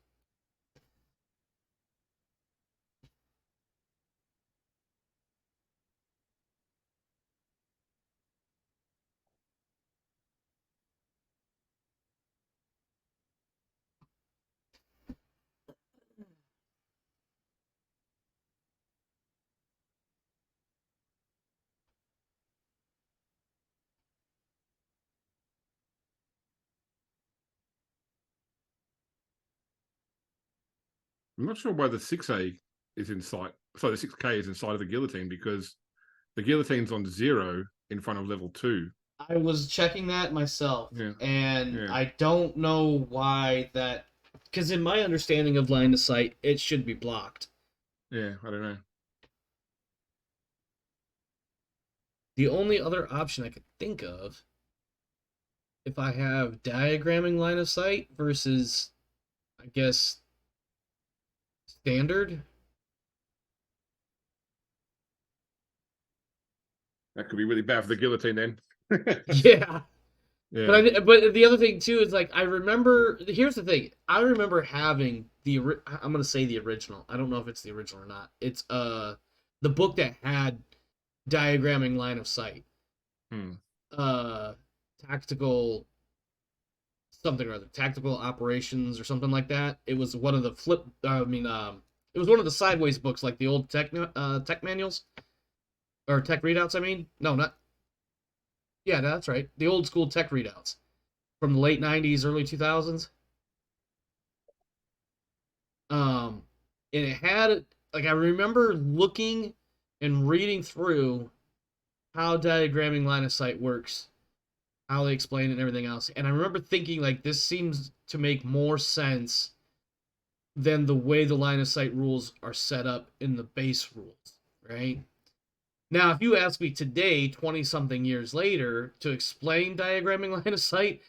I'm not sure why the 6A is in sight. So the 6K is inside of the guillotine because the guillotine's on 0 in front of level 2. I was checking that myself, Yeah. and Yeah. I don't know why that. Because in my understanding of line of sight, it should be blocked. Yeah, I don't know. The only other option I could think of, if I have diagramming line of sight versus, I guess, standard. That could be really bad for the guillotine then. Yeah. Yeah. But the other thing too is like I remember. Here's the thing. I remember having I'm gonna say the original. I don't know if it's the original or not. It's the book that had diagramming line of sight. Hmm. Tactical something or other, tactical operations or something like that. It was one of the it was one of the sideways books, like the old tech manuals or tech readouts. I mean, no, not. Yeah, that's right. The old school tech readouts from the late '90s, early 2000s. And it had like I remember looking and reading through how diagramming line of sight works, how they explain it and everything else. And I remember thinking like this seems to make more sense than the way the line of sight rules are set up in the base rules, right? Now, if you ask me today, 20 something years later, to explain diagramming line of sight,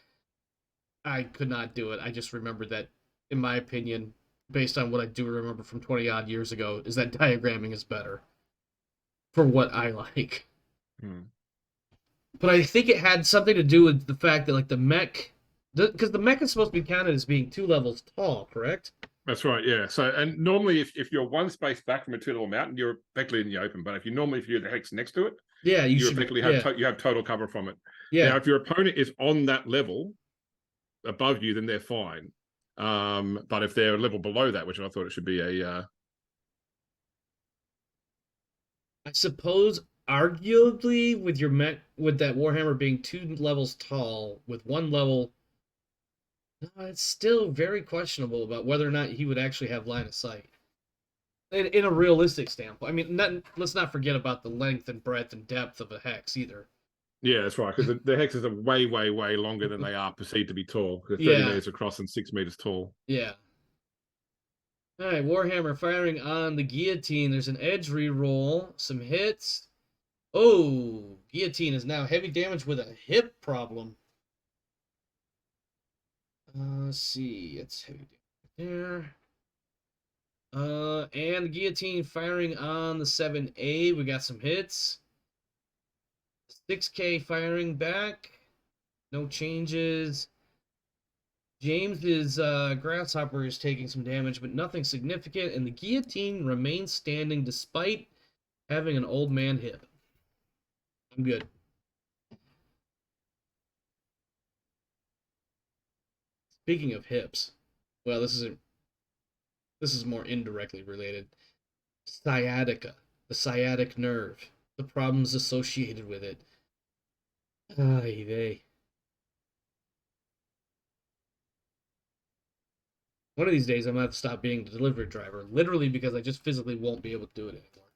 I could not do it. I just remember that, in my opinion, based on what I do remember from 20 odd years ago, is that diagramming is better for what I like. Hmm. But I think it had something to do with the fact that, like, the mech, because the mech is supposed to be counted as being 2 levels tall, correct? That's right, yeah. So, and normally if you're one space back from a 2-level mountain, you're effectively in the open. But if you're the hex next to it, Yeah, you should effectively be. have you have total cover from it. Yeah. Now, if your opponent is on that level above you, then they're fine. But if they're a level below that, which I thought it should be I suppose arguably with your mech with that Warhammer being 2 levels tall with 1 level, no, it's still very questionable about whether or not he would actually have line of sight. in a realistic standpoint. I mean, let's not forget about the length and breadth and depth of a hex either. Yeah, that's right. Because the hexes are way, way, way longer than they are perceived to be tall. They're 30 Yeah. meters across and 6 meters tall. Yeah. All right, Warhammer firing on the guillotine. There's an edge reroll, some hits. Oh, guillotine is now heavy damage with a hip problem. Let's see, it's heavy damage there. And the guillotine firing on the 7A. We got some hits. 6K firing back. No changes. James's grasshopper is taking some damage, but nothing significant, and the guillotine remains standing despite having an old man hip. I'm good. Speaking of hips, well, this is more indirectly related. Sciatica, the sciatic nerve, the problems associated with it. Ay vey. One of these days, I'm gonna have to stop being the delivery driver, literally because I just physically won't be able to do it anymore.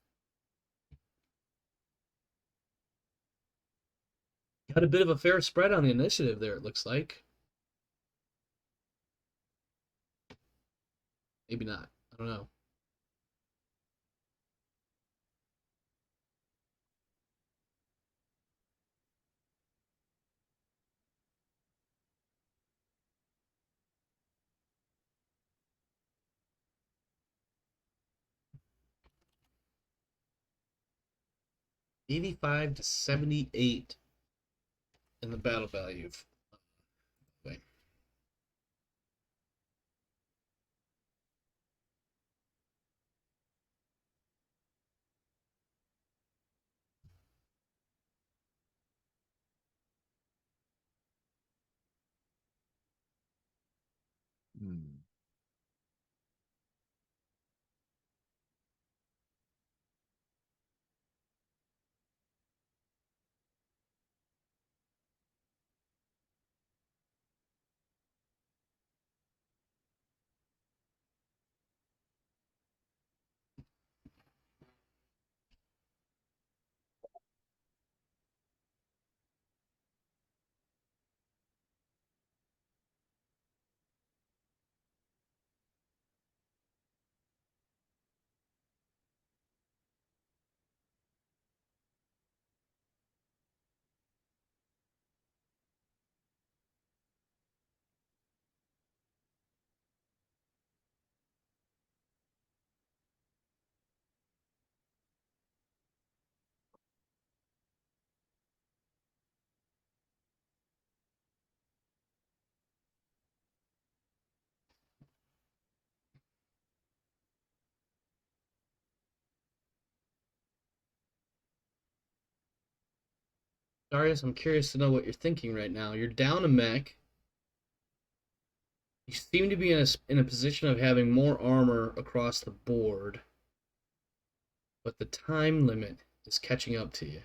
Got a bit of a fair spread on the initiative there, it looks like. Maybe not. I don't know. $85 to $78 in the battle value. Wait. Hmm. Darius, I'm curious to know what you're thinking right now. You're down a mech. You seem to be in a position of having more armor across the board, but the time limit is catching up to you.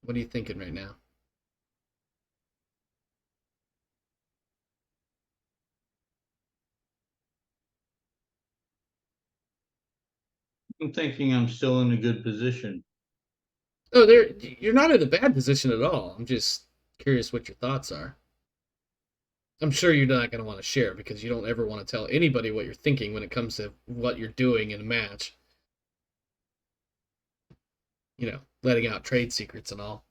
What are you thinking right now? I'm thinking I'm still in a good position. Oh, you're not in a bad position at all. I'm just curious what your thoughts are. I'm sure you're not going to want to share because you don't ever want to tell anybody what you're thinking when it comes to what you're doing in a match. You know, letting out trade secrets and all.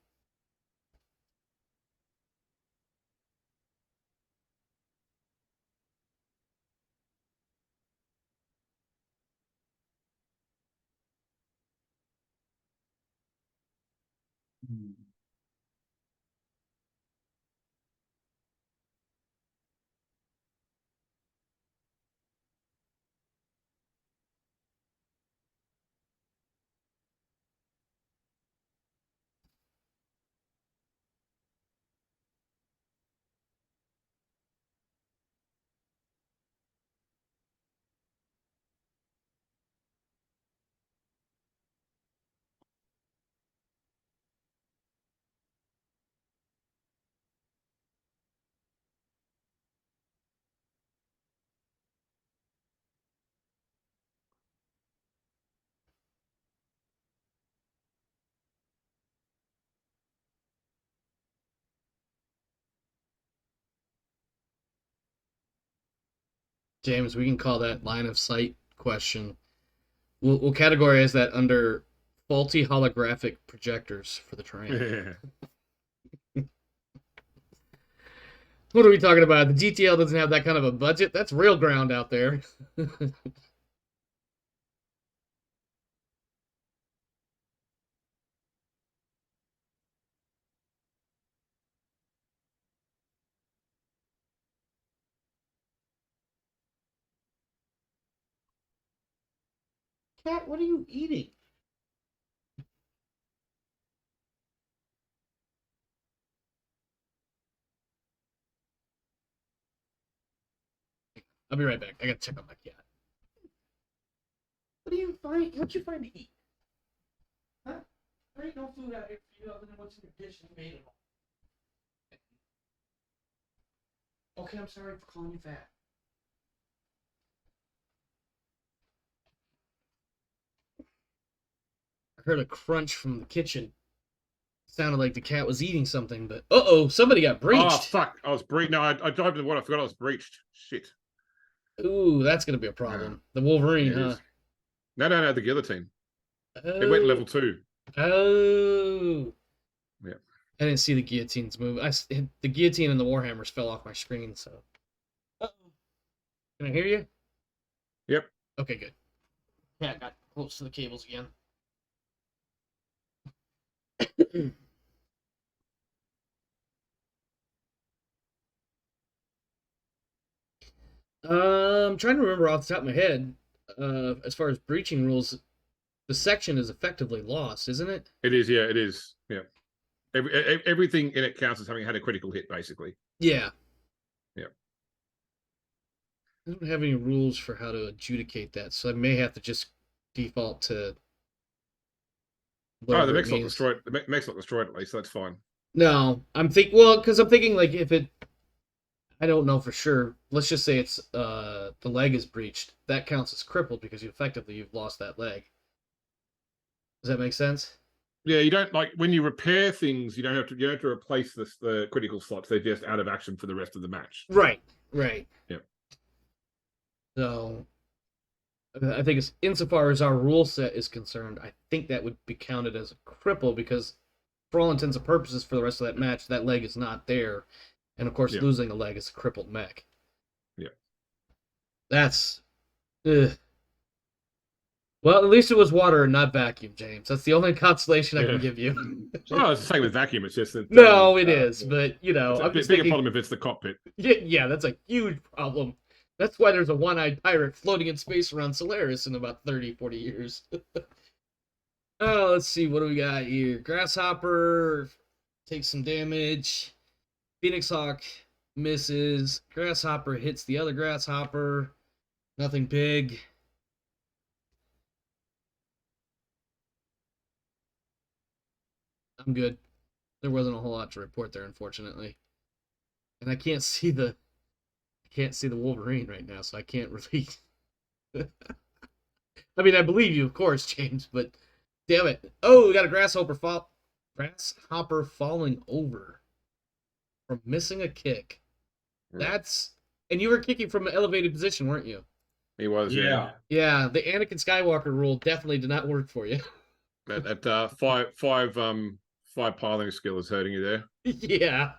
James, we can call that line of sight question. We'll categorize that under faulty holographic projectors for the terrain. What are we talking about? The GTL doesn't have that kind of a budget. That's real ground out there. Cat, what are you eating? I'll be right back. I gotta check on my cat. What do you find? What you find to eat? Huh? There ain't no food out here for you other than what's in your dish and you made it all. Okay, I'm sorry for calling you fat. I heard a crunch from the kitchen. Sounded like the cat was eating something, but uh-oh, somebody got breached. Oh, fuck. I was breached. No, I dived in the water. I forgot I was breached. Shit. Ooh, that's going to be a problem. The Wolverine, huh? No, the guillotine. Oh. It went level 2. Oh. Yeah. I didn't see the guillotines move. The guillotine and the Warhammers fell off my screen, so. Uh-oh. Can I hear you? Yep. Okay, good. Yeah, I got close to the cables again. I'm trying to remember off the top of my head, as far as breaching rules, the section is effectively lost, isn't it? It is, yeah, it is. Yeah. Everything in it counts as having had a critical hit, basically. Yeah. Yeah. I don't have any rules for how to adjudicate that, so I may have to just default to. Oh, the mech's not destroyed. The mech's not destroyed at least, so that's fine. No, because I'm thinking like if it, I don't know for sure. Let's just say it's the leg is breached. That counts as crippled because you've lost that leg. Does that make sense? Yeah, you don't like when you repair things. You don't have to replace the critical slots. They're just out of action for the rest of the match. Right. Right. Yeah. So, I think insofar as our rule set is concerned, I think that would be counted as a cripple because, for all intents and purposes, for the rest of that match, that leg is not there, and of course, losing a leg is a crippled mech. Yeah. That's. Ugh. Well, at least it was water and not vacuum, James. That's the only consolation I can give you. Oh, it's the same with vacuum. It's just that. No, it is, but you know, I'm just thinking. Problem if it's the cockpit. Yeah, that's a huge problem. That's why there's a one-eyed pirate floating in space around Solaris in about 30, 40 years. Oh, let's see. What do we got here? Grasshopper takes some damage. Phoenix Hawk misses. Grasshopper hits the other Grasshopper. Nothing big. I'm good. There wasn't a whole lot to report there, unfortunately. And I can't see the Wolverine right now, so I can't really. I mean, I believe you, of course, James, but damn it! Oh, we got a grasshopper falling over from missing a kick. That's and you were kicking from an elevated position, weren't you? He was, Yeah. Yeah, the Anakin Skywalker rule definitely did not work for you. That five piling skill is hurting you there. Yeah.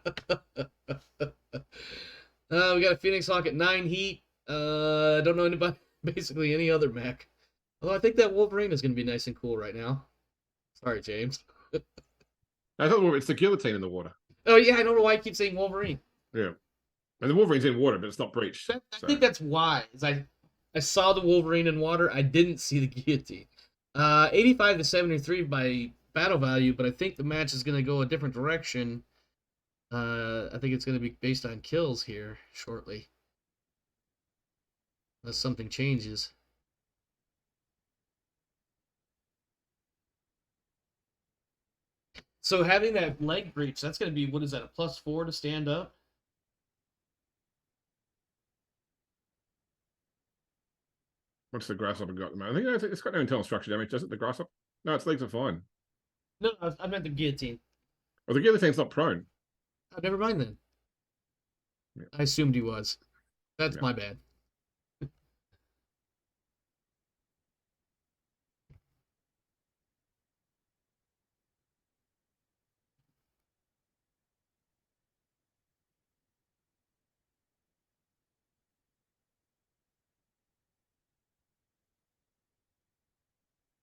We got a Phoenix Hawk at 9 heat. I don't know anybody, basically any other mech. Although I think that Wolverine is going to be nice and cool right now. Sorry, James. I thought it's the guillotine in the water. Oh yeah, I don't know why I keep saying Wolverine. Yeah, and the Wolverine's in water, but it's not breached. I think that's why. I saw the Wolverine in water. I didn't see the guillotine. 85 to 73 by battle value, but I think the match is going to go a different direction. I think it's going to be based on kills here shortly. Unless something changes. So having that leg breach, that's going to be, what is that, a +4 to stand up? What's the grasshopper got? I think it's got no internal structure damage, does it? The grasshopper? No, its legs are fine. No, I meant the guillotine. Well, the guillotine's not prone. Oh, never mind then. Yeah. I assumed he was. That's my bad.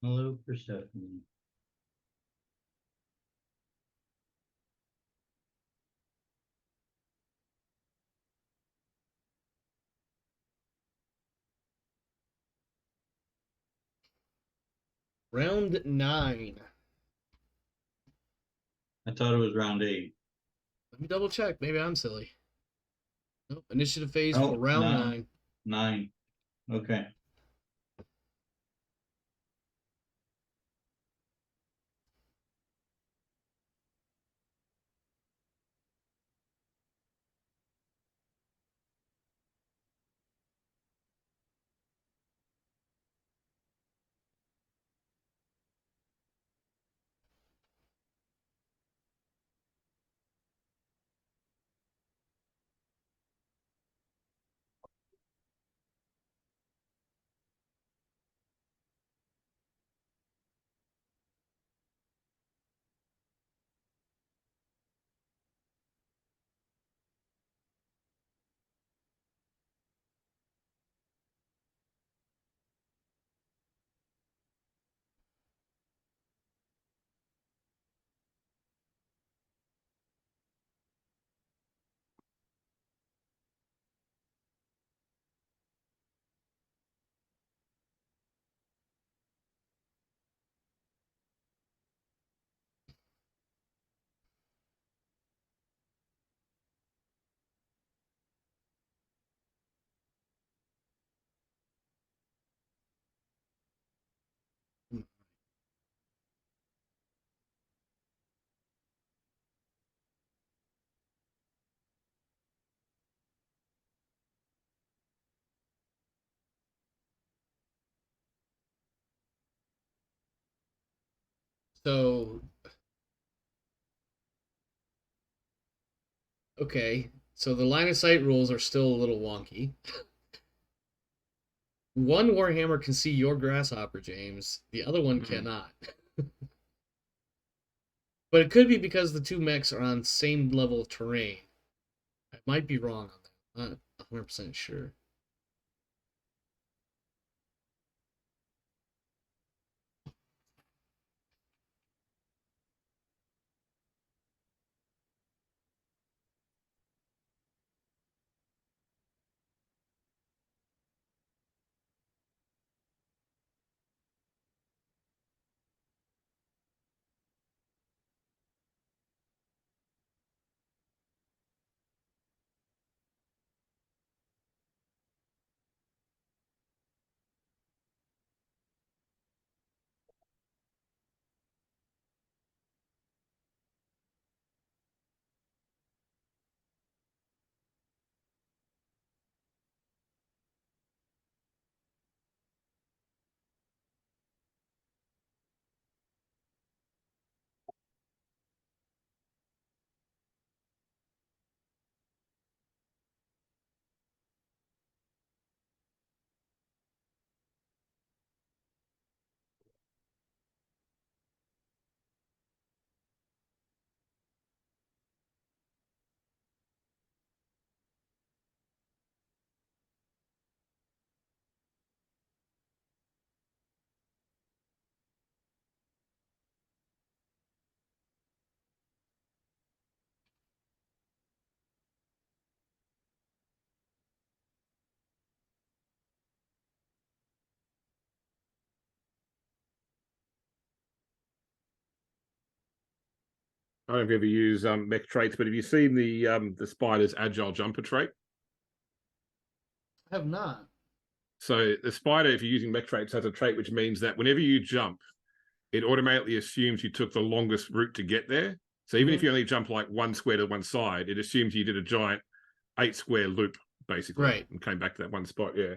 Hello, Persephone. Round 9. I thought it was round 8. Let me double check. Maybe I'm silly. Nope. Initiative phase Oh, for round no. 9. 9. Okay. So, okay. So the line of sight rules are still a little wonky. One Warhammer can see your grasshopper, James. The other one cannot. But it could be because the two mechs are on the same level of terrain. I might be wrong on that. Not 100% sure. I don't know if you ever use mech traits, but have you seen the spider's agile jumper trait? I have not. So the spider, if you're using mech traits, has a trait which means that whenever you jump, it automatically assumes you took the longest route to get there. So even if you only jump like 1 square to one side, it assumes you did a giant 8-square loop, basically, Right. and came back to that one spot. Yeah.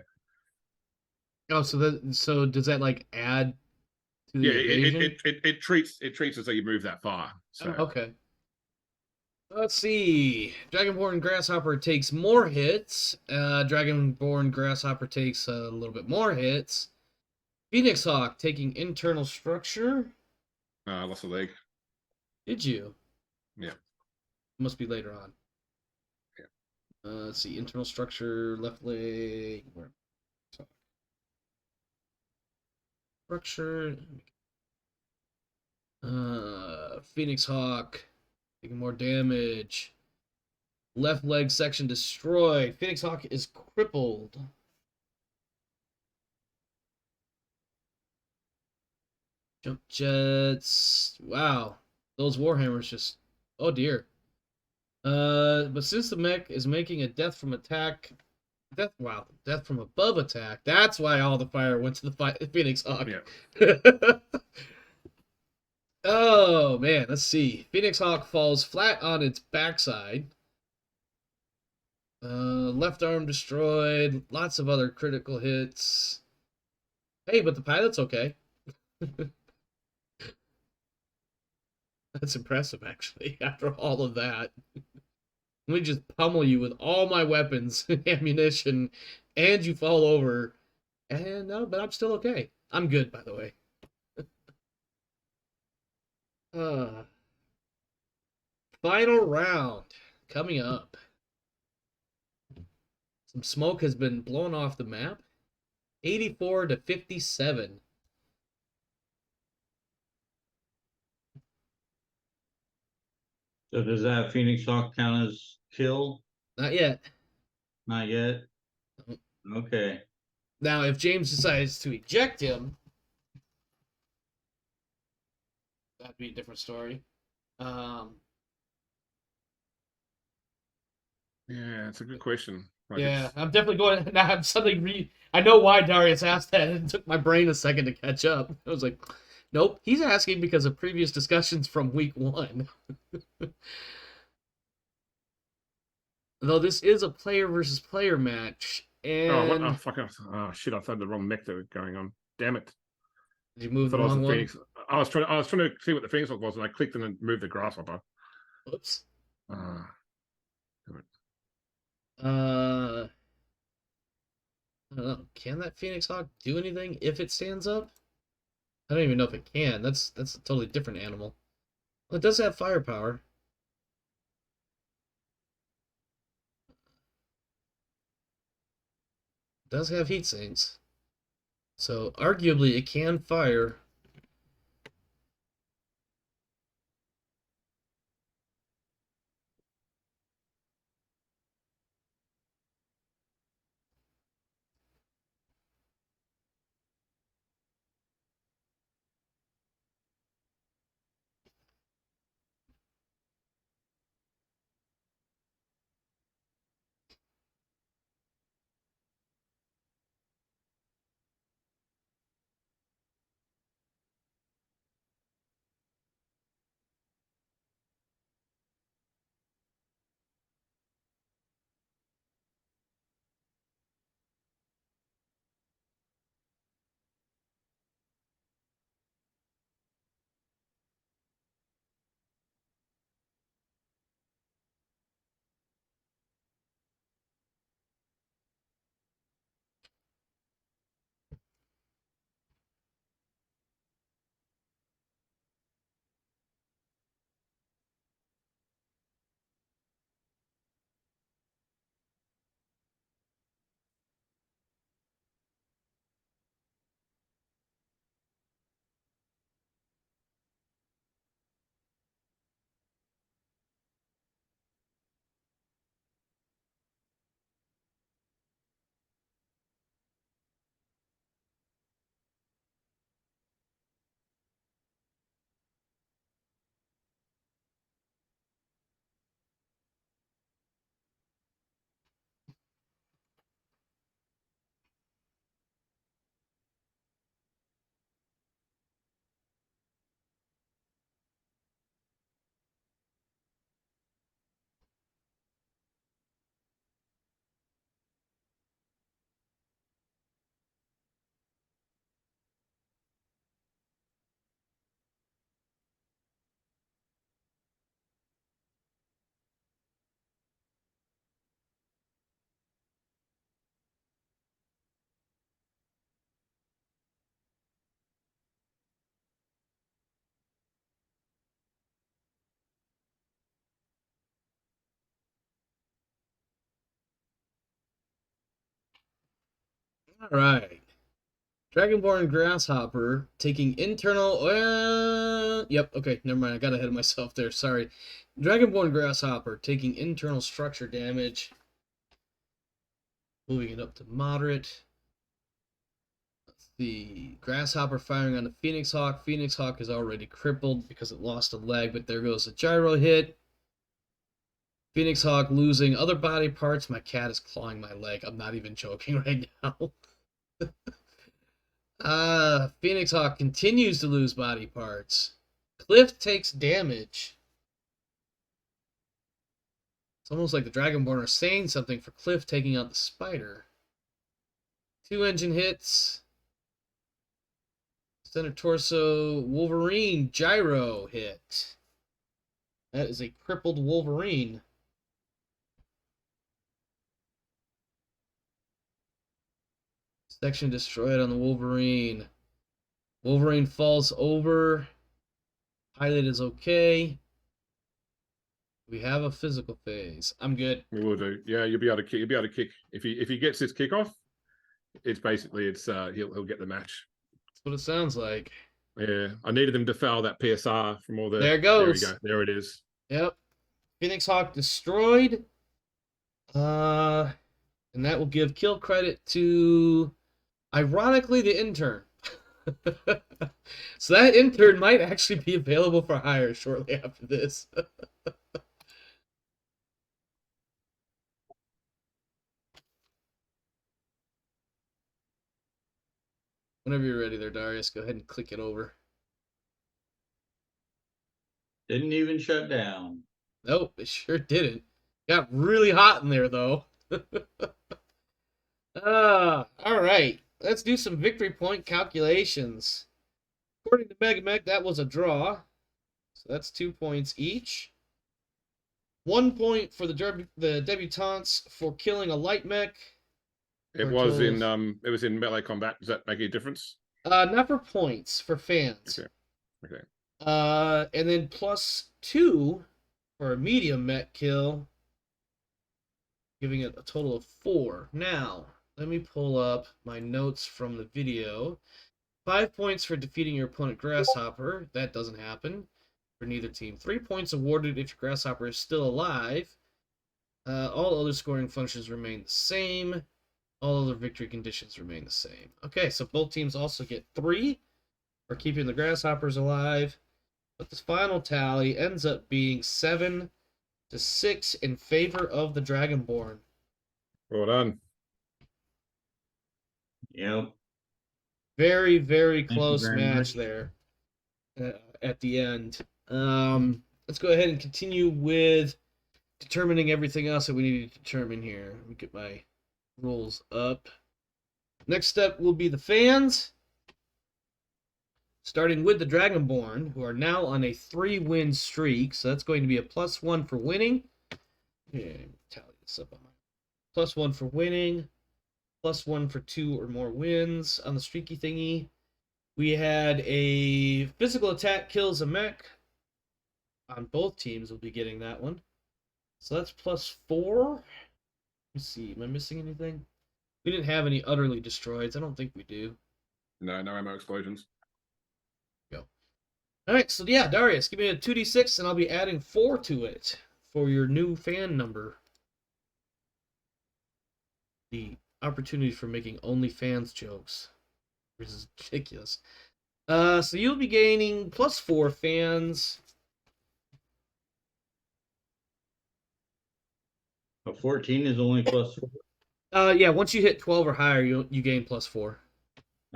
Oh, so does that like add to the Yeah, evasion? it treats as though you move that far. So Oh, okay. Let's see. Dragonborn Grasshopper takes more hits. Dragonborn Grasshopper takes a little bit more hits. Phoenix Hawk taking internal structure. lost a leg. Did you? Yeah. Must be later on. Yeah. Let's see. Internal structure, left leg. structure. Phoenix Hawk taking more damage. Left leg section destroyed. Phoenix Hawk is crippled. Jump jets. Wow. Those Warhammers just... Oh, dear. But since the mech is making a death from attack... Death from above attack. That's why all the fire went to the Phoenix Hawk. Yeah. Oh, man. Let's see. Phoenix Hawk falls flat on its backside. Left arm destroyed. Lots of other critical hits. Hey, but the pilot's okay. That's impressive, actually, after all of that. Let me just pummel you with all my weapons and ammunition, and you fall over. And no, but I'm still okay. I'm good, by the way. Final round coming up. Some smoke has been blown off the map. 84 to 57. So does that Phoenix Hawk count as kill? Not yet. Not yet. Okay. Now, if James decides to eject him, that'd be a different story. Yeah, it's a good question. Like Yeah, I'm definitely going. Now I'm suddenly I know why Darius asked that. It took my brain a second to catch up. I was like, nope, he's asking because of previous discussions from week 1. Though this is a player versus player match, Oh, what? and Oh, fuck. Oh, shit. I thought the wrong mech that was going on. Damn it. did you I move the thought I was wrong the one? Phoenix. I was trying to see what the Phoenix Hawk was, and I clicked and then moved the Grasshopper. Whoops. Damn it. I don't know. Can that Phoenix Hawk do anything if it stands up? I don't even know if it can. That's a totally different animal. Well, it does have firepower. It does have heat sinks. So arguably it can fire. All right. Dragonborn Grasshopper taking internal. Yep. Okay. Never mind. I got ahead of myself there. Sorry. Dragonborn Grasshopper taking internal structure damage. Moving it up to moderate. The Grasshopper firing on the Phoenix Hawk. Phoenix Hawk is already crippled because it lost a leg, but there goes the gyro hit. Phoenix Hawk losing other body parts. My cat is clawing my leg. I'm not even joking right now. Phoenix Hawk continues to lose body parts. Cliff takes damage. It's almost like the Dragonborn are saying something for Cliff taking out the spider. 2 engine hits. Center torso Wolverine gyro hit. That is a crippled Wolverine. Section destroyed on the Wolverine. Wolverine falls over. Pilot is okay. We have a physical phase. I'm good. We will do. Yeah, you'll be able to kick. You'll be able to kick if he gets his kickoff. It's basically he'll get the match. That's what it sounds like. Yeah, I needed him to foul that PSR from all the. There it goes. There we go. There it is. Yep. Phoenix Hawk destroyed. And that will give kill credit to, ironically, the intern. So that intern might actually be available for hire shortly after this. Whenever you're ready there, Darius, go ahead and click it over. Didn't even shut down. Nope, it sure didn't. Got really hot in there, though. All right. Let's do some victory point calculations. According to Megamech, that was a draw. So that's 2 points each. 1 point for the debutantes for killing a light mech. It was in melee combat. Does that make a difference? Not for points, for fans. Okay. And then +2 for a medium mech kill, giving it a total of 4. Now, let me pull up my notes from the video. 5 points for defeating your opponent Grasshopper. That doesn't happen for neither team. 3 points awarded if your Grasshopper is still alive. All other scoring functions remain the same. All other victory conditions remain the same. Okay, so both teams also get 3 for keeping the Grasshoppers alive. But the final tally ends up being 7-6 in favor of the Dragonborn. Well done. Yep. Very, very close very match much. there at the end. Let's go ahead and continue with determining everything else that we need to determine here. Let me get my rules up. Next step will be the fans. Starting with the Dragonborn, who are now on a 3-win streak. So that's going to be a +1 for winning. Yeah, tally this up on my +1 for winning. +1 for 2 or more wins on the streaky thingy. We had a physical attack kills a mech. On both teams will be getting that one. So that's +4. Let me see. Am I missing anything? We didn't have any utterly destroyed. I don't think we do. No ammo explosions. Go. All right. So yeah, Darius, give me a 2d6, and I'll be adding 4 to it for your new fan number. The opportunity for making OnlyFans jokes. This is ridiculous. So you'll be gaining +4 fans. A 14 is only +4. Yeah, once you hit 12 or higher, you gain +4.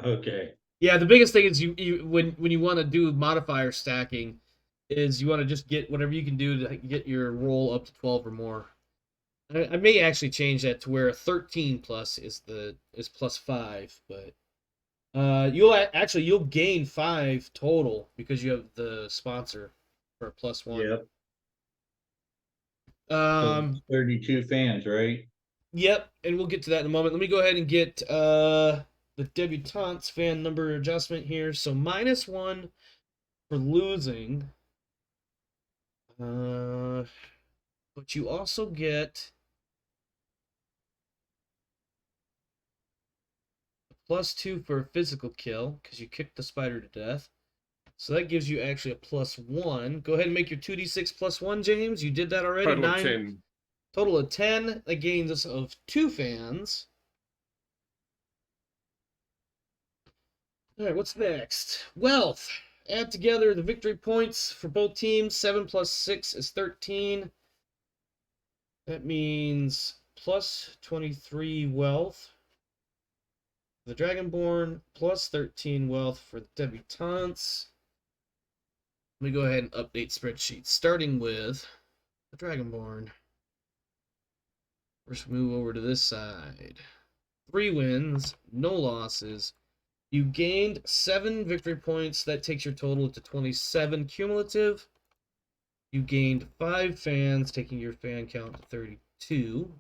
Okay. Yeah, the biggest thing is you when you want to do modifier stacking is you want to just get whatever you can do to get your roll up to 12 or more. I may actually change that to where a 13 plus is +5, but you'll gain 5 total because you have the sponsor for a +1. Yep. Um. So 32 fans, right? Yep, and we'll get to that in a moment. Let me go ahead and get the debutantes fan number adjustment here. So -1 for losing. But you also get +2 for a physical kill, because you kicked the spider to death. So that gives you actually a +1. Go ahead and make your 2d6 +1, James. You did that already. Total of 9. 10. Total of 10. That gains us of 2 fans. Alright, what's next? Wealth. Add together the victory points for both teams. 7 plus 6 is 13. That means plus 23 wealth for the Dragonborn, plus 13 wealth for the Debutantes. Let me go ahead and update spreadsheet, starting with the Dragonborn. First, move over to this side. 3 wins, no losses. You gained 7 victory points. That takes your total to 27 cumulative. You gained 5 fans, taking your fan count to 32.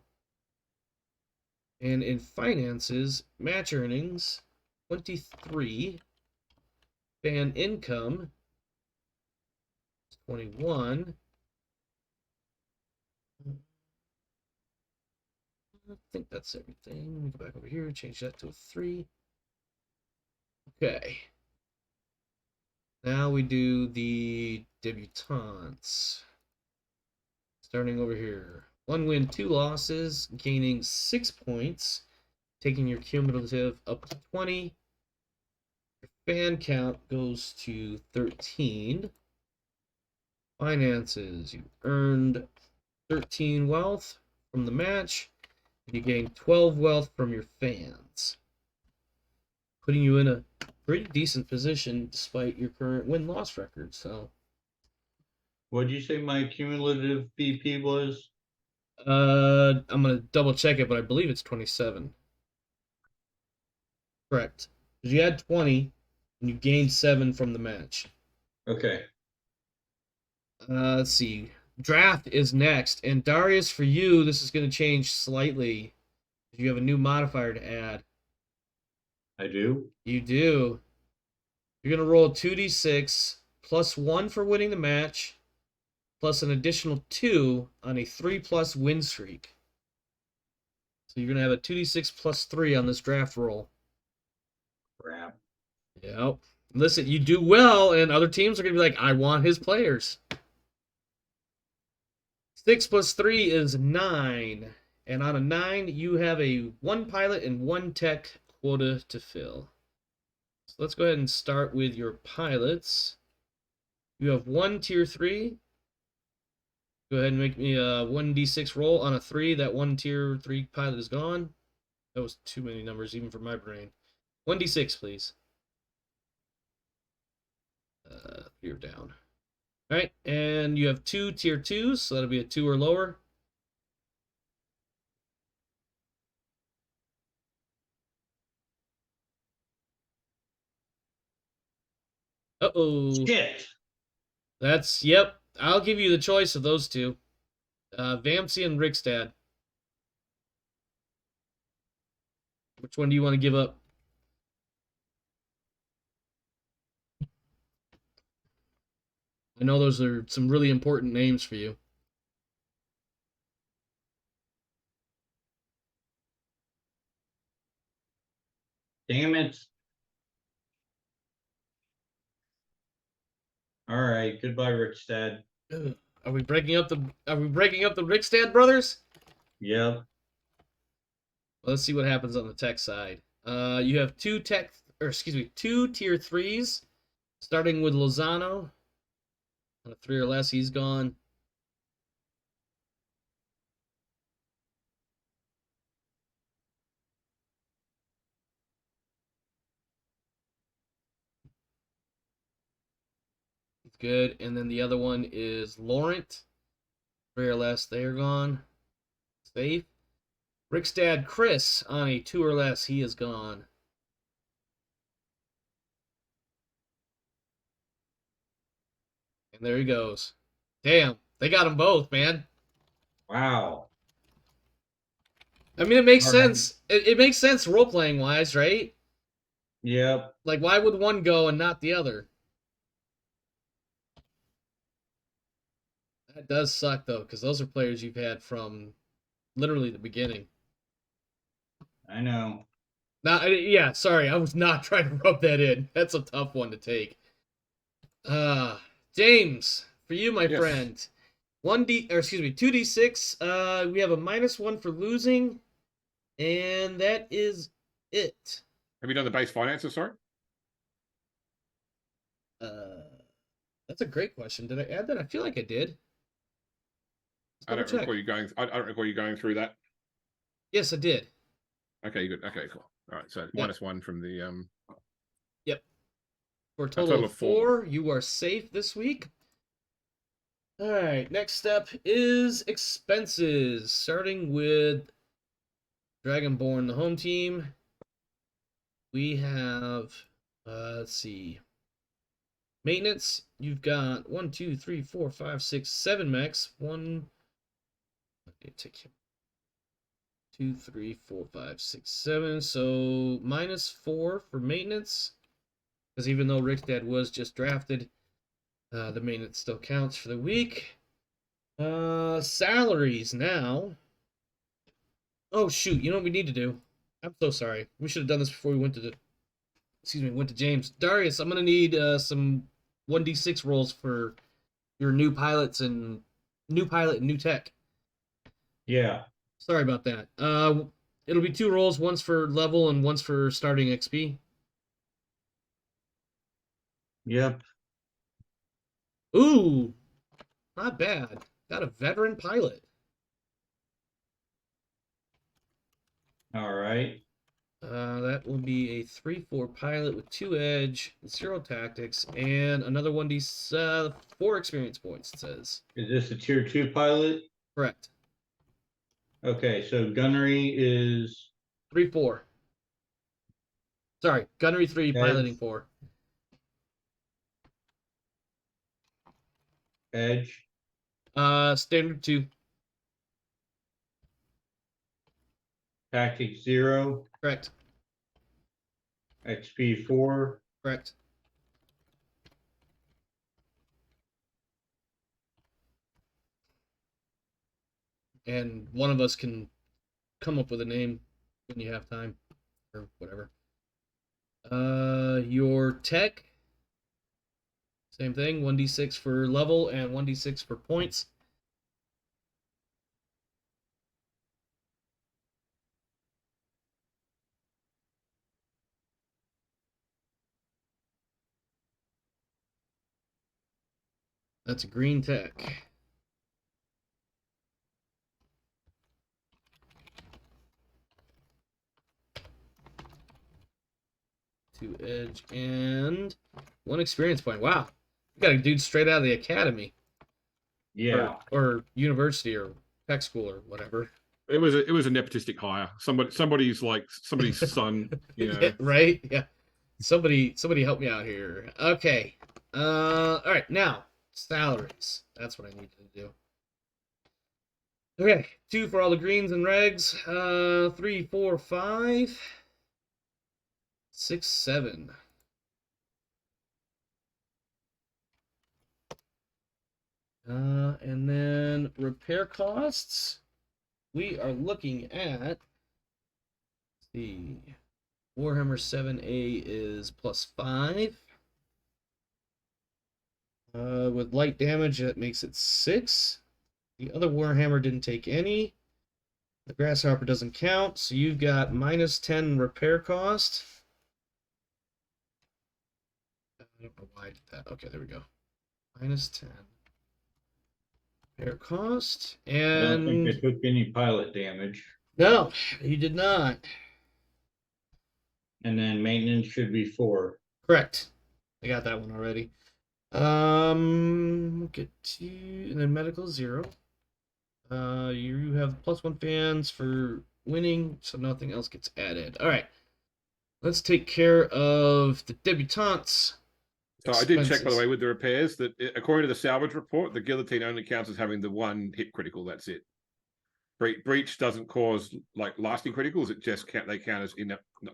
And in finances, match earnings, 23. Fan income, 21. I think that's everything. Let me go back over here, change that to a 3. Okay. Now we do the debutantes. Starting over here. 1 win, 2 losses, gaining 6 points, taking your cumulative up to 20. Your fan count goes to 13. Finances, you earned 13 wealth from the match. You gain 12 wealth from your fans, putting you in a pretty decent position despite your current win-loss record. So, What'd you say my cumulative BP was? I'm gonna double check it, but I believe it's 27. Correct. Because you had 20, and you gained 7 from the match. Okay. Let's see. Draft is next, and Darius, for you, this is going to change slightly. You have a new modifier to add. I do. You do. You're going to roll 2d6 plus 1 for winning the match, plus an additional 2 on a 3+ win streak. So you're going to have a 2d6 plus 3 on this draft roll. Crap. Yep. Listen, you do well, and other teams are going to be like, I want his players. 6 plus 3 is 9. And on a 9, you have a 1 pilot and 1 tech quota to fill. So let's go ahead and start with your pilots. You have 1 tier 3. Go ahead and make me a 1d6 roll. On a 3, that 1 tier 3 pilot is gone. That was too many numbers, even for my brain. 1d6, please. You're down. All right, and you have 2 tier 2s, so that'll be a 2 or lower. Uh-oh. Shit. That's, yep. I'll give you the choice of those two. Vamsi and Rikstad. Which one do you want to give up? I know those are some really important names for you. Damn it. All right. Goodbye, Rickstad. Are we breaking up the Rikstad brothers? Yep. Well, let's see what happens on the tech side. You have 2 tier 3s, starting with Lozano. On a 3 or less, he's gone. He's good. And then the other one is Laurent. 3 or less, they're gone. Safe. Rikstad Chris on a 2 or less, he is gone. And there he goes. Damn, they got them both, man. Wow. I mean, it makes All right. sense. It makes sense role-playing wise, right? Yep. Like, why would one go and not the other? That does suck, though, because those are players you've had from literally the beginning. I know. Yeah, sorry, I was not trying to rub that in. That's a tough one to take. James, for you, my Yes. friend. 2d6. We have a -1 for losing, and that is it. Have you done the base finances? Sorry, That's a great question. Did I add that? I feel like I did. I don't Let's double check. recall you going. I don't recall you going through that. Yes, I did. Okay, good. Okay, cool. All right, so -1 from the Yep. For a total total of of 4. 4, you are safe this week. All right, next step is expenses, starting with Dragonborn, the home team. We have, let's see, maintenance. You've got 1, 2, 3, 4, 5, 6, 7 mechs. 1, okay, take him. 2, 3, 4, 5, 6, 7. So -4 for maintenance, because even though Rick's dad was just drafted, the maintenance still counts for the week. Salaries now. Oh shoot! You know what we need to do? I'm so sorry. We should have done this before we went to James. Darius, I'm gonna need some 1d6 rolls for your new pilot and new tech. Yeah. Sorry about that. It'll be 2 rolls, one's for level and one's for starting XP. Yep. Ooh, not bad. Got a veteran pilot. All right. That will be a 3/4 pilot with 2 edge, 0 tactics, and another 4 experience points, it says. Is this a tier 2 pilot? Correct. Okay, so gunnery is 3/4. Sorry, gunnery 3, piloting 4. edge. Standard 2. Tactic 0. Correct. XP 4. Correct. And one of us can come up with a name when you have time, or whatever. Your tech, same thing. 1d6 for level and 1d6 for points. That's a green tech. Two edge and 1 experience point. Wow, you got a dude straight out of the academy. Yeah. Or university or tech school or whatever. It was a nepotistic hire. Somebody's son. You know. Yeah, right? Yeah. Somebody help me out here. Okay. All right. Now salaries. That's what I need to do. Okay. 2 for all the greens and regs. 3, 4, 5, 6, 7. And then repair costs. We are looking at, let's see, Warhammer 7A is +5. With light damage, that makes it 6. The other Warhammer didn't take any. The Grasshopper doesn't count, so you've got -10 repair cost. I don't know why I did that. Okay, there we go. -10 repair cost. I don't think And I took any pilot damage. no, you did not. And then maintenance should be 4. Correct. I got that one already. Get to, and then medical 0. You have +1 fans for winning, so nothing else gets added. All right. Let's take care of the debutantes. So I did check, by the way, with the repairs that according to the salvage report, the guillotine only counts as having the 1 hit critical. That's it. Breach doesn't cause like lasting criticals. It just they count as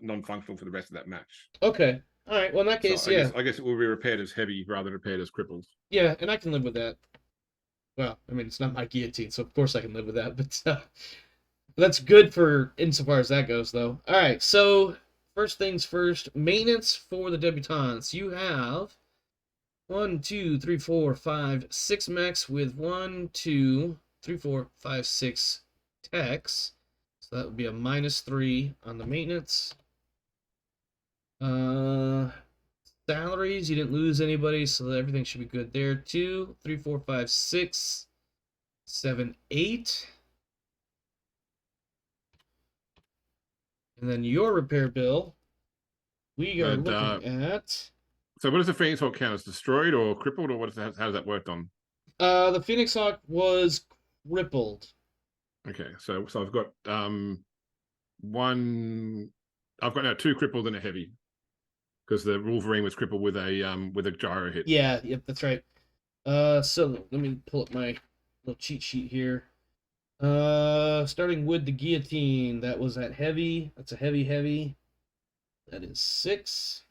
non-functional for the rest of that match. Okay. All right. Well, in that case, So yeah. I guess it will be repaired as heavy rather than repaired as crippled. Yeah, and I can live with that. Well, I mean, it's not my guillotine, so of course I can live with that. But that's good for insofar as that goes, though. All right. So first things first, maintenance for the debutantes. You have 1, 2, 3, 4, 5, 6 mechs with 1, 2, 3, 4, 5, 6 techs. So that would be a -3 on the maintenance. Salaries, you didn't lose anybody, so everything should be good there. 2, 3, 4, 5, 6, 7, 8. And then your repair bill, we are But, looking at... So what does the Phoenix Hawk count as? Destroyed or crippled, or how does that work on? The Phoenix Hawk was crippled. Okay, so I've got one. I've got now 2 crippled and a heavy, because the Wolverine was crippled with a gyro hit. Yeah, yep, that's right. So let me pull up my little cheat sheet here. Starting with the guillotine, that was at heavy. That's a heavy. That is 6.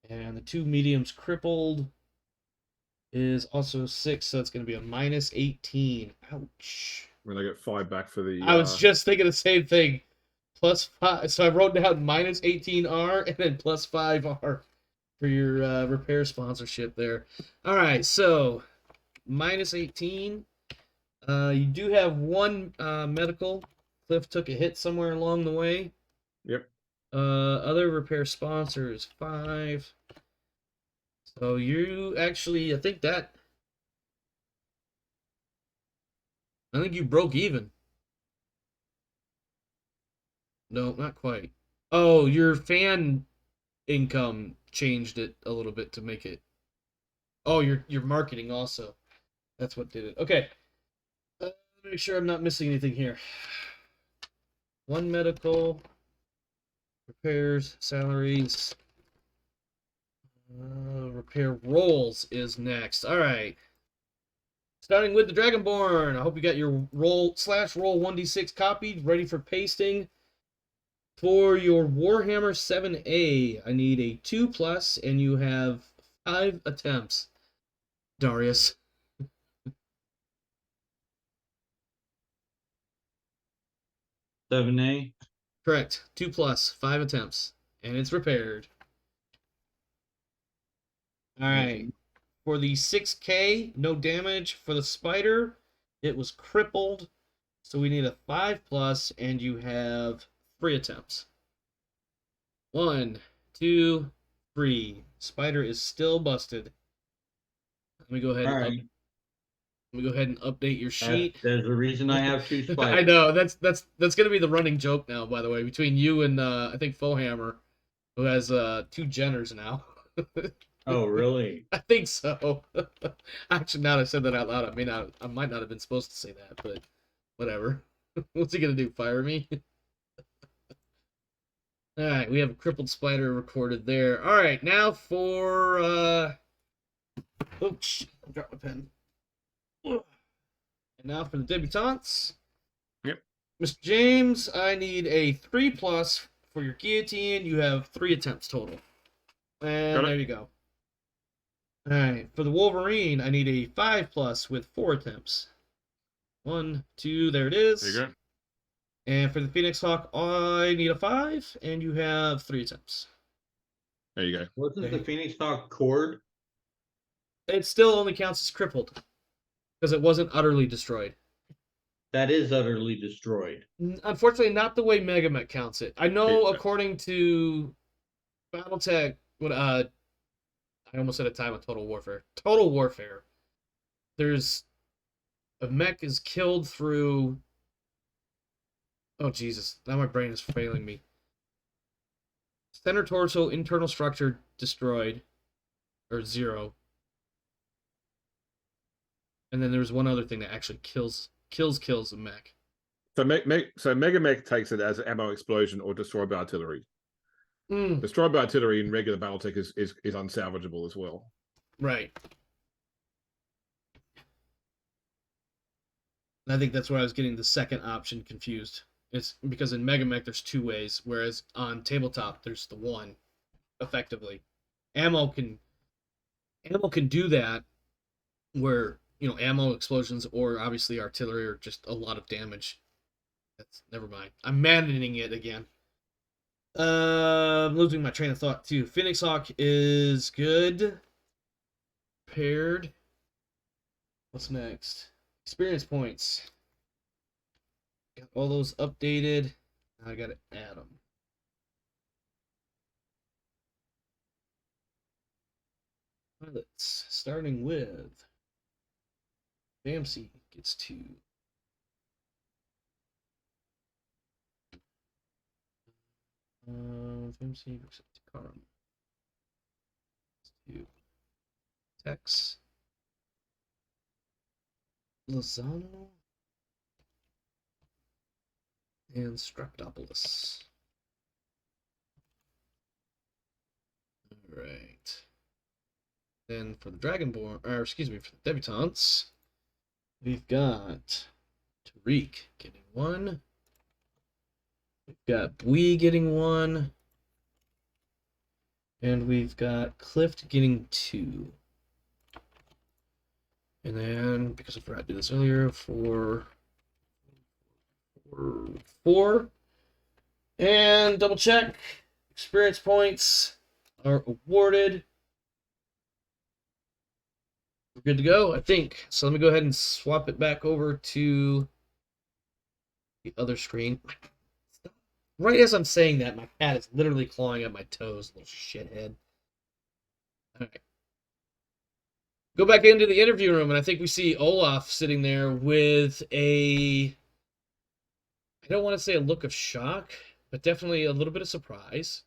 And the 2 mediums crippled is also 6, so it's going to be a -18. Ouch. When I get 5 back for the. I was just thinking the same thing. +5. So I wrote down -18R and then +5R for your repair sponsorship there. All right, so -18. You do have 1 medical. Cliff took a hit somewhere along the way. Yep. Other repair sponsors 5. So you actually, I think you broke even. No, not quite. Oh, your fan income changed it a little bit to make it. Oh, your marketing also. That's what did it. Okay. Make sure I'm not missing anything here. 1 medical, repairs, salaries. Repair rolls is next. All right. Starting with the Dragonborn. I hope you got your roll 1d6 copied, ready for pasting. For your Warhammer 7A, I need a 2+, and you have 5 attempts. Darius. $7A. Correct. 2+, 5 attempts. And it's repaired. Alright. For the 6K, no damage. For the spider, it was crippled. So we need a 5+, and you have 3 attempts. 1, 2, 3. Spider is still busted. Let me go ahead and update your sheet. There's a reason I have 2 spiders. I know that's gonna be the running joke now. By the way, between you and I think Fohammer, who has 2 Jenners now. Oh, really? I think so. Actually, now that I said that out loud, I might not have been supposed to say that, but whatever. What's he gonna do? Fire me? All right, we have a crippled spider recorded there. All right, now for oops, I dropped my pen. And now for the debutantes. Yep. Mr. James, I need a 3+ for your guillotine. You have 3 attempts total. And there you go. All right, for the Wolverine, I need a 5+ with 4 attempts. 1, 2, there it is. There you go. And for the Phoenix Hawk, I need a 5, and you have 3 attempts. There you go. Wasn't the Phoenix Hawk cord? It still only counts as crippled because it wasn't utterly destroyed. That is utterly destroyed. Unfortunately, not the way Megamech counts it. I know according to BattleTech, I almost said a time of Total Warfare. Total Warfare. There's a mech is killed through. Oh Jesus! Now my brain is failing me. Center torso, internal structure destroyed, or 0. And then there's one other thing that actually kills the mech. So Mega Mech takes it as ammo explosion or destroyed by artillery. Destroyed by artillery in regular BattleTech is unsalvageable as well. Right. And I think that's where I was getting the second option confused. It's because in Mega Mech there's 2 ways, whereas on tabletop there's the 1, effectively. Ammo can do that, where ammo explosions or obviously artillery are just a lot of damage. Never mind. I'm managing it again. I'm losing my train of thought too. Phoenix Hawk is good. Paired. What's next? Experience points. Got all those updated. I gotta add them. Pilots, starting with Bamsey gets 2. Bamsey versus Karam. 2. Tex. Lozano. And Streptopolis. Alright. Then for the Dragonborn, or excuse me, for the Debutantes, we've got Tariq getting 1. We've got Bui getting 1. And we've got Clift getting 2. And then, because I forgot to do this earlier, for 4. And double check, experience points are awarded. We're good to go, I think. So let me go ahead and swap it back over to the other screen. Right as I'm saying that, my cat is literally clawing at my toes, little shithead. Alright. Go back into the interview room, and I think we see Olaf sitting there with a... I don't want to say a look of shock, but definitely a little bit of surprise.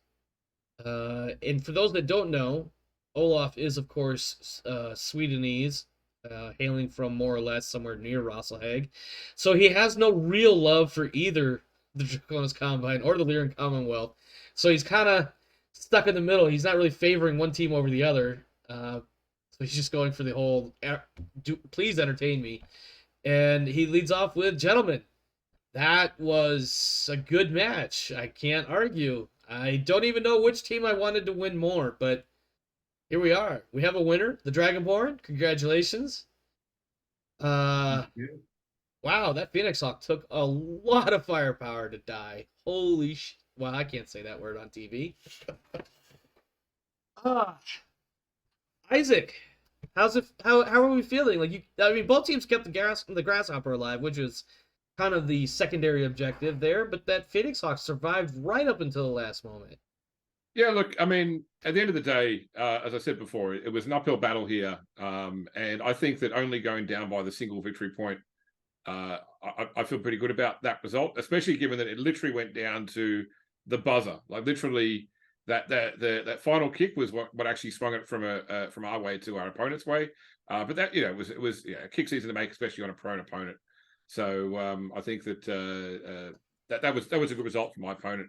And for those that don't know, Olaf is, of course, Swedenese, hailing from more or less somewhere near Rosselhag. So he has no real love for either the Draconis Combine or the Lyran Commonwealth. So he's kind of stuck in the middle. He's not really favoring one team over the other. So he's just going for the whole, please entertain me. And he leads off with, gentlemen, that was a good match. I can't argue. I don't even know which team I wanted to win more, but here we are. We have a winner, the Dragonborn. Congratulations. Wow, that Phoenix Hawk took a lot of firepower to die. Holy sh... Well, I can't say that word on TV. Isaac, how's it? How are we feeling? Like I mean, both teams kept the Grasshopper alive, which is kind of the secondary objective there. But that Phoenix Hawk survived right up until the last moment. Yeah, look, I mean, at the end of the day, as I said before, it was an uphill battle here. And I think that only going down by the single victory point, I feel pretty good about that result, especially given that it literally went down to the buzzer. Like literally that final kick was what actually swung it from our way to our opponent's way. But that, it was a kick's easy to make, especially on a prone opponent. So I think that that was a good result for my opponent.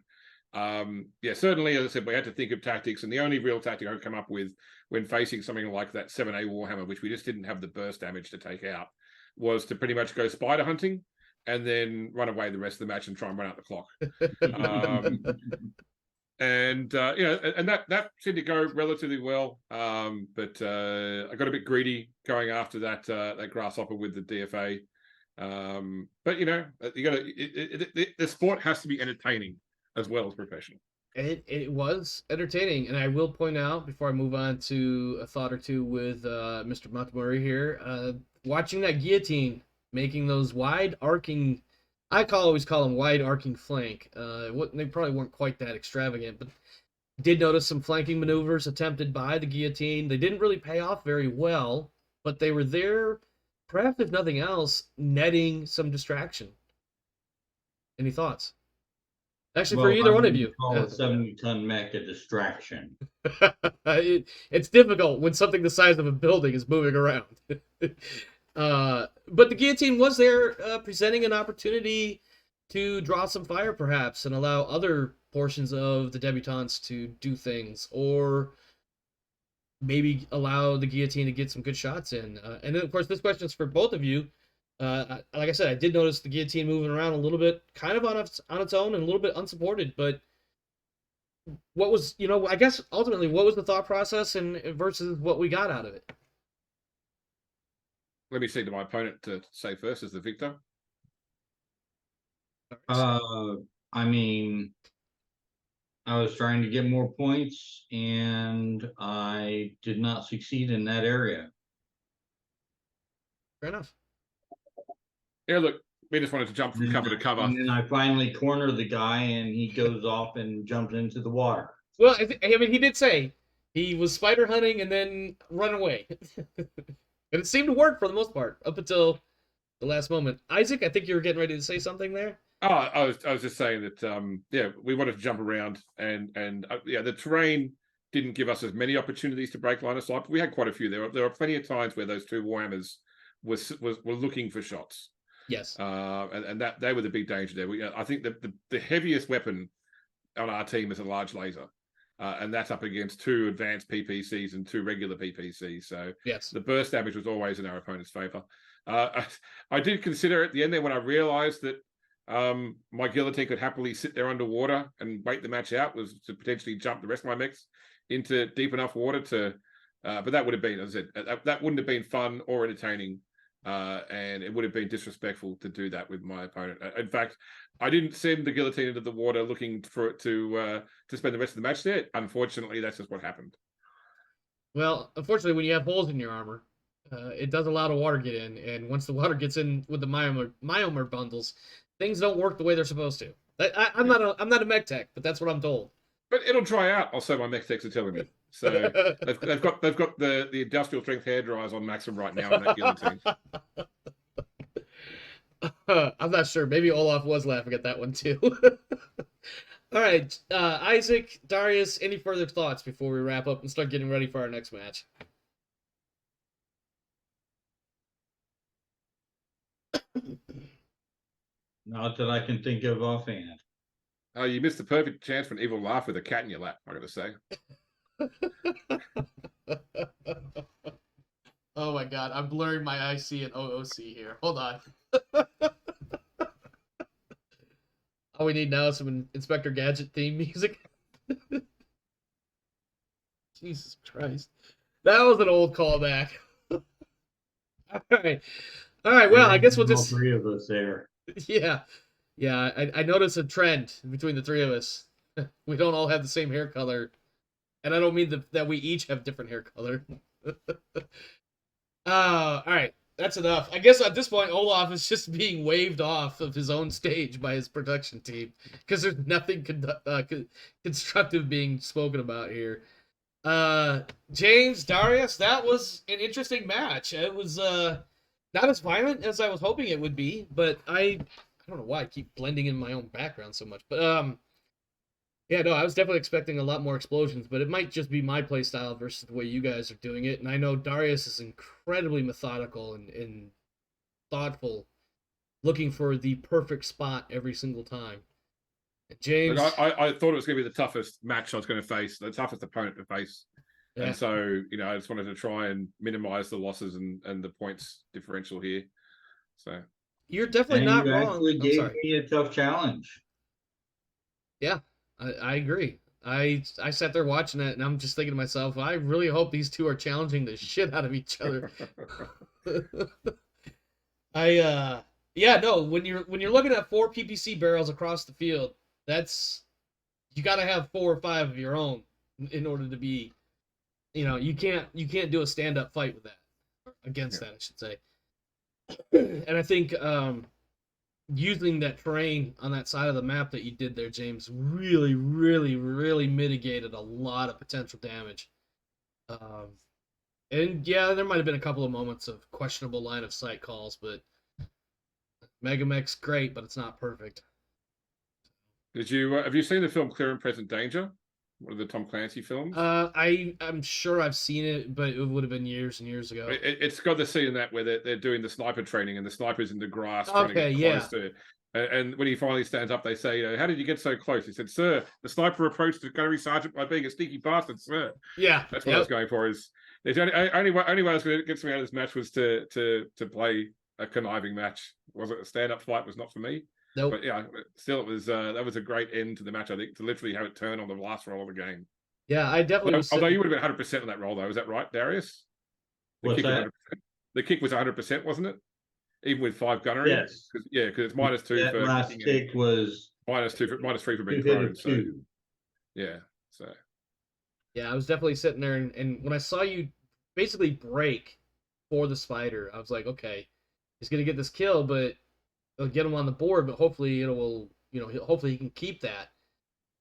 Certainly, as I said, we had to think of tactics, and the only real tactic I could come up with when facing something like that 7A Warhammer, which we just didn't have the burst damage to take out, was to pretty much go spider hunting and then run away the rest of the match and try and run out the clock. And that seemed to go relatively well. But I got a bit greedy going after that grasshopper with the DFA. But you got the sport has to be entertaining as well as professional. It was entertaining, and I will point out before I move on to a thought or two with Mr. Montgomery here, watching that guillotine making those wide arcing, I always call them wide arcing flank. They probably weren't quite that extravagant, but did notice some flanking maneuvers attempted by the guillotine. They didn't really pay off very well, but they were there, perhaps if nothing else, netting some distraction. Any thoughts? Actually, for either one of you. Call a 70-ton mech a distraction. It's difficult when something the size of a building is moving around. But the guillotine was there, presenting an opportunity to draw some fire, perhaps, and allow other portions of the debutantes to do things, or maybe allow the guillotine to get some good shots in. And then, of course, this question is for both of you. Like I said, I did notice the guillotine moving around a little bit, kind of on its own and a little bit unsupported. But what was, I guess ultimately, what was the thought process and versus what we got out of it? Let me say to my opponent to say first as the victor. I mean, I was trying to get more points, and I did not succeed in that area. Fair enough. Yeah, look, we just wanted to jump from cover to cover. And then I finally corner the guy, and he goes off and jumps into the water. Well, I mean, he did say he was spider hunting and then run away. And it seemed to work for the most part, up until the last moment. Isaac, I think you were getting ready to say something there. Oh, I was just saying that yeah, we wanted to jump around, and yeah, the terrain didn't give us as many opportunities to break line of sight, but we had quite a few. There were plenty of times where those two Warhammers were looking for shots. Yes. And that they were the big danger there. I think the heaviest weapon on our team is a large laser. And that's up against 2 advanced PPCs and 2 regular PPCs. So yes, the burst damage was always in our opponent's favor. I did consider at the end there when I realized that my guillotine could happily sit there underwater and wait the match out, was to potentially jump the rest of my mechs into deep enough water to, but that would have been, as I said, that wouldn't have been fun or entertaining. And it would have been disrespectful to do that with my opponent. In fact, I didn't send the guillotine into the water looking for it to spend the rest of the match there. Unfortunately, that's just what happened. Well, unfortunately, when you have holes in your armor, it does allow the water get in, and once the water gets in with the Myomer bundles, things don't work the way they're supposed to. I'm not a mech tech, but that's what I'm told. But it'll dry out. Also, my mech techs are telling me. So they've got the industrial strength hair dryers on maximum right now in that guillotine. I'm not sure. Maybe Olaf was laughing at that one too. All right, Isaac, Darius, any further thoughts before we wrap up and start getting ready for our next match? Not that I can think of offhand. Oh, you missed the perfect chance for an evil laugh with a cat in your lap, I gotta say. Oh my god, I'm blurring my IC and OOC here. Hold on. All we need now is some Inspector Gadget theme music. Jesus Christ. That was an old callback. All right. Well, I guess we'll just... All 3 of us there. Yeah. I noticed a trend between the 3 of us. We don't all have the same hair color. And I don't mean that we each have different hair color. All right. That's enough. I guess at this point, Olaf is just being waved off of his own stage by his production team because there's nothing constructive being spoken about here. James, Darius, that was an interesting match. It was not as violent as I was hoping it would be, but I don't know why I keep blending in my own background so much. But yeah, no, I was definitely expecting a lot more explosions, but it might just be my playstyle versus the way you guys are doing it. And I know Darius is incredibly methodical and thoughtful, looking for the perfect spot every single time. James, look, I thought it was going to be the toughest match I was going to face, the toughest opponent to face. Yeah. And so, I just wanted to try and minimize the losses and the points differential here. So you're definitely not wrong. Actually gave me a tough challenge. Yeah. I agree. I sat there watching it, and I'm just thinking to myself, I really hope these two are challenging the shit out of each other. Yeah, no, when you're looking at 4 PPC barrels across the field, you got to have 4 or 5 of your own in order to be, you can't do a stand-up fight with that, against that, I should say. And I think using that terrain on that side of the map that you did there, James, really, really, really mitigated a lot of potential damage. And yeah, there might have been a couple of moments of questionable line of sight calls, but Megamech's great, but it's not perfect. Have you seen the film Clear and Present Danger? One of the Tom Clancy films? I'm sure I've seen it, but it would have been years and years ago. It's got the scene in that where they're doing the sniper training and the sniper's in the grass trying to get close to it. And when he finally stands up, they say, how did you get so close? He said, sir, the sniper approached the gunnery sergeant by being a sneaky bastard, sir. Yeah. That's what I was going for. The only way I was going to get something out of this match was to play a conniving match. Was it a stand-up fight? Was not for me. Nope. But yeah, still, it was that was a great end to the match, I think, to literally have it turn on the last roll of the game. Yeah, I definitely. Although you would have been 100% on that roll, though, is that right, Darius? What's that? The kick was 100%, wasn't it? Even with 5 gunnery. Yes. Because it's -2 that for last kick was -3 for being prone. So. Yeah. So Yeah, I was definitely sitting there, and when I saw you basically break for the spider, I was like, okay, he's gonna get this kill, but it'll get him on the board, but hopefully it will, hopefully he can keep that.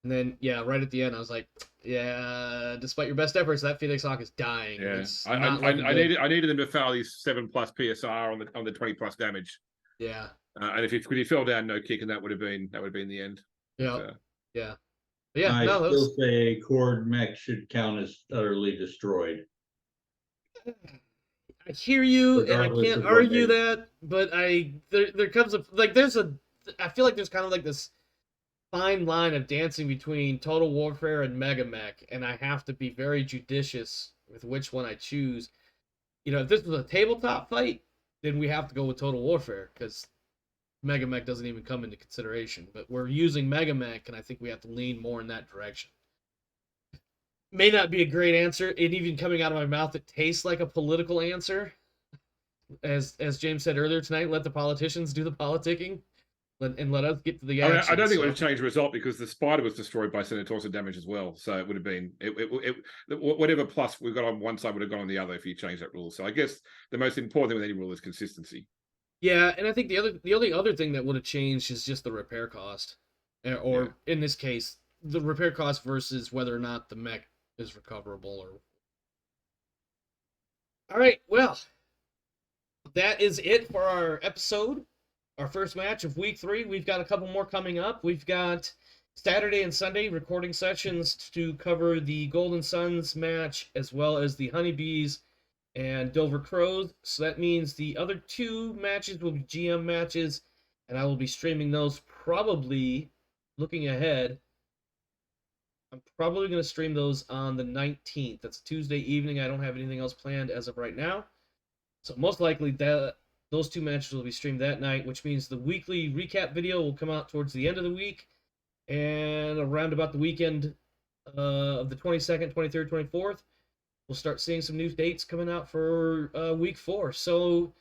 And then, yeah, right at the end, I was like, yeah, despite your best efforts, that Phoenix Hawk is dying. yeah, It's I not I, looking I good. needed him to fail these 7+ PSR on the 20+ damage. Yeah, And if he fell down no kick, and that would have been the end. yeah, But, yeah. But yeah, I no, that still was. say Cord Mech should count as utterly destroyed, I hear you, and I regardless can't of what argue they. that, but there comes a like there's a I feel like there's kind of like this fine line of dancing between Total Warfare and Mega Mech, and I have to be very judicious with which one I choose. If this was a tabletop fight, then we have to go with Total Warfare because Mega Mech doesn't even come into consideration. But we're using Mega Mech, and I think we have to lean more in that direction. May not be a great answer, and even coming out of my mouth, it tastes like a political answer. As James said earlier tonight, let the politicians do the politicking, and let us get to the action. I don't think it would have changed the result because the spider was destroyed by Senatorsa damage as well. So it would have been whatever plus we've got on one side would have gone on the other if you change that rule. So I guess the most important thing with any rule is consistency. Yeah, and I think the only other thing that would have changed is just the repair cost, or in this case, the repair cost versus whether or not the mech is recoverable. Or all right, well, that is it for our episode. Our first match of week 3. We've got a couple more coming up. We've got Saturday and Sunday recording sessions to cover the Golden Suns match as well as the Honeybees and Dover Crows. So that means the other 2 matches will be GM matches, and I will be streaming those probably, looking ahead, I'm probably going to stream those on the 19th. That's a Tuesday evening. I don't have anything else planned as of right now. So most likely those 2 matches will be streamed that night, which means the weekly recap video will come out towards the end of the week, and around about the weekend of the 22nd, 23rd, 24th, we'll start seeing some new dates coming out for week 4. So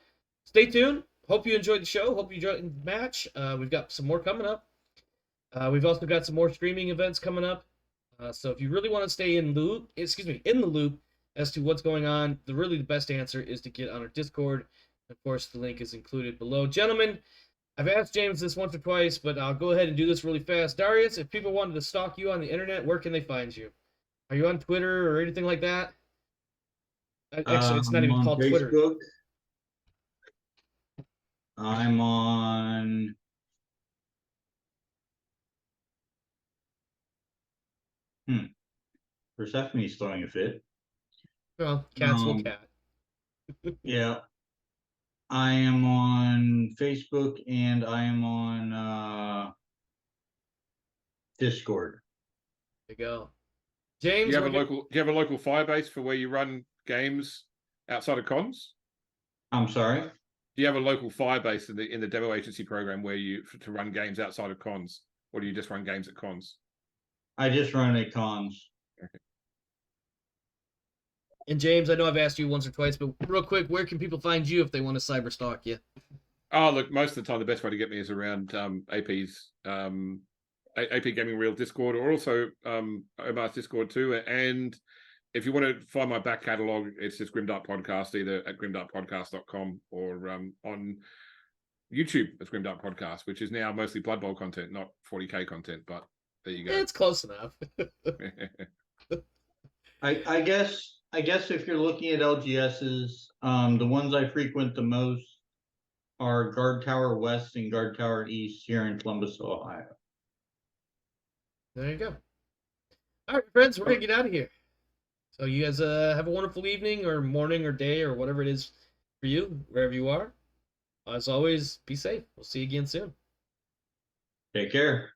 stay tuned. Hope you enjoyed the show. Hope you enjoyed the match. We've got some more coming up. We've also got some more streaming events coming up. So if you really want to stay in the loop as to what's going on, the best answer is to get on our Discord. Of course, the link is included below. Gentlemen, I've asked James this once or twice, but I'll go ahead and do this really fast. Darius, if people wanted to stalk you on the internet, where can they find you? Are you on Twitter or anything like that? Actually, it's not even On called Facebook. Twitter. I'm on Persephone's throwing a fit. Well, cats will cat. Yeah. I am on Facebook and I am on Discord. There you go. James, Do you have a local Firebase for where you run games outside of cons? I'm sorry? Do you have a local Firebase in the demo agency program where to run games outside of cons, or do you just run games at cons? I just run at cons. Okay. And James, I know I've asked you once or twice, but real quick, where can people find you if they want to cyber stalk you? Oh, look, most of the time the best way to get me is around AP's AP Gaming Reel Discord, or also Omar's Discord too. And if you want to find my back catalogue, it's just Grimdark Podcast, either at grimdarkpodcast.com or on YouTube as Grimdark Podcast, which is now mostly Blood Bowl content, not 40k content, but there you go. It's close enough. I guess if you're looking at LGSs, the ones I frequent the most are Guard Tower West and Guard Tower East here in Columbus, Ohio. There you go. All right, friends, we're going to get out of here. So you guys have a wonderful evening or morning or day or whatever it is for you, wherever you are. As always, be safe. We'll see you again soon. Take care.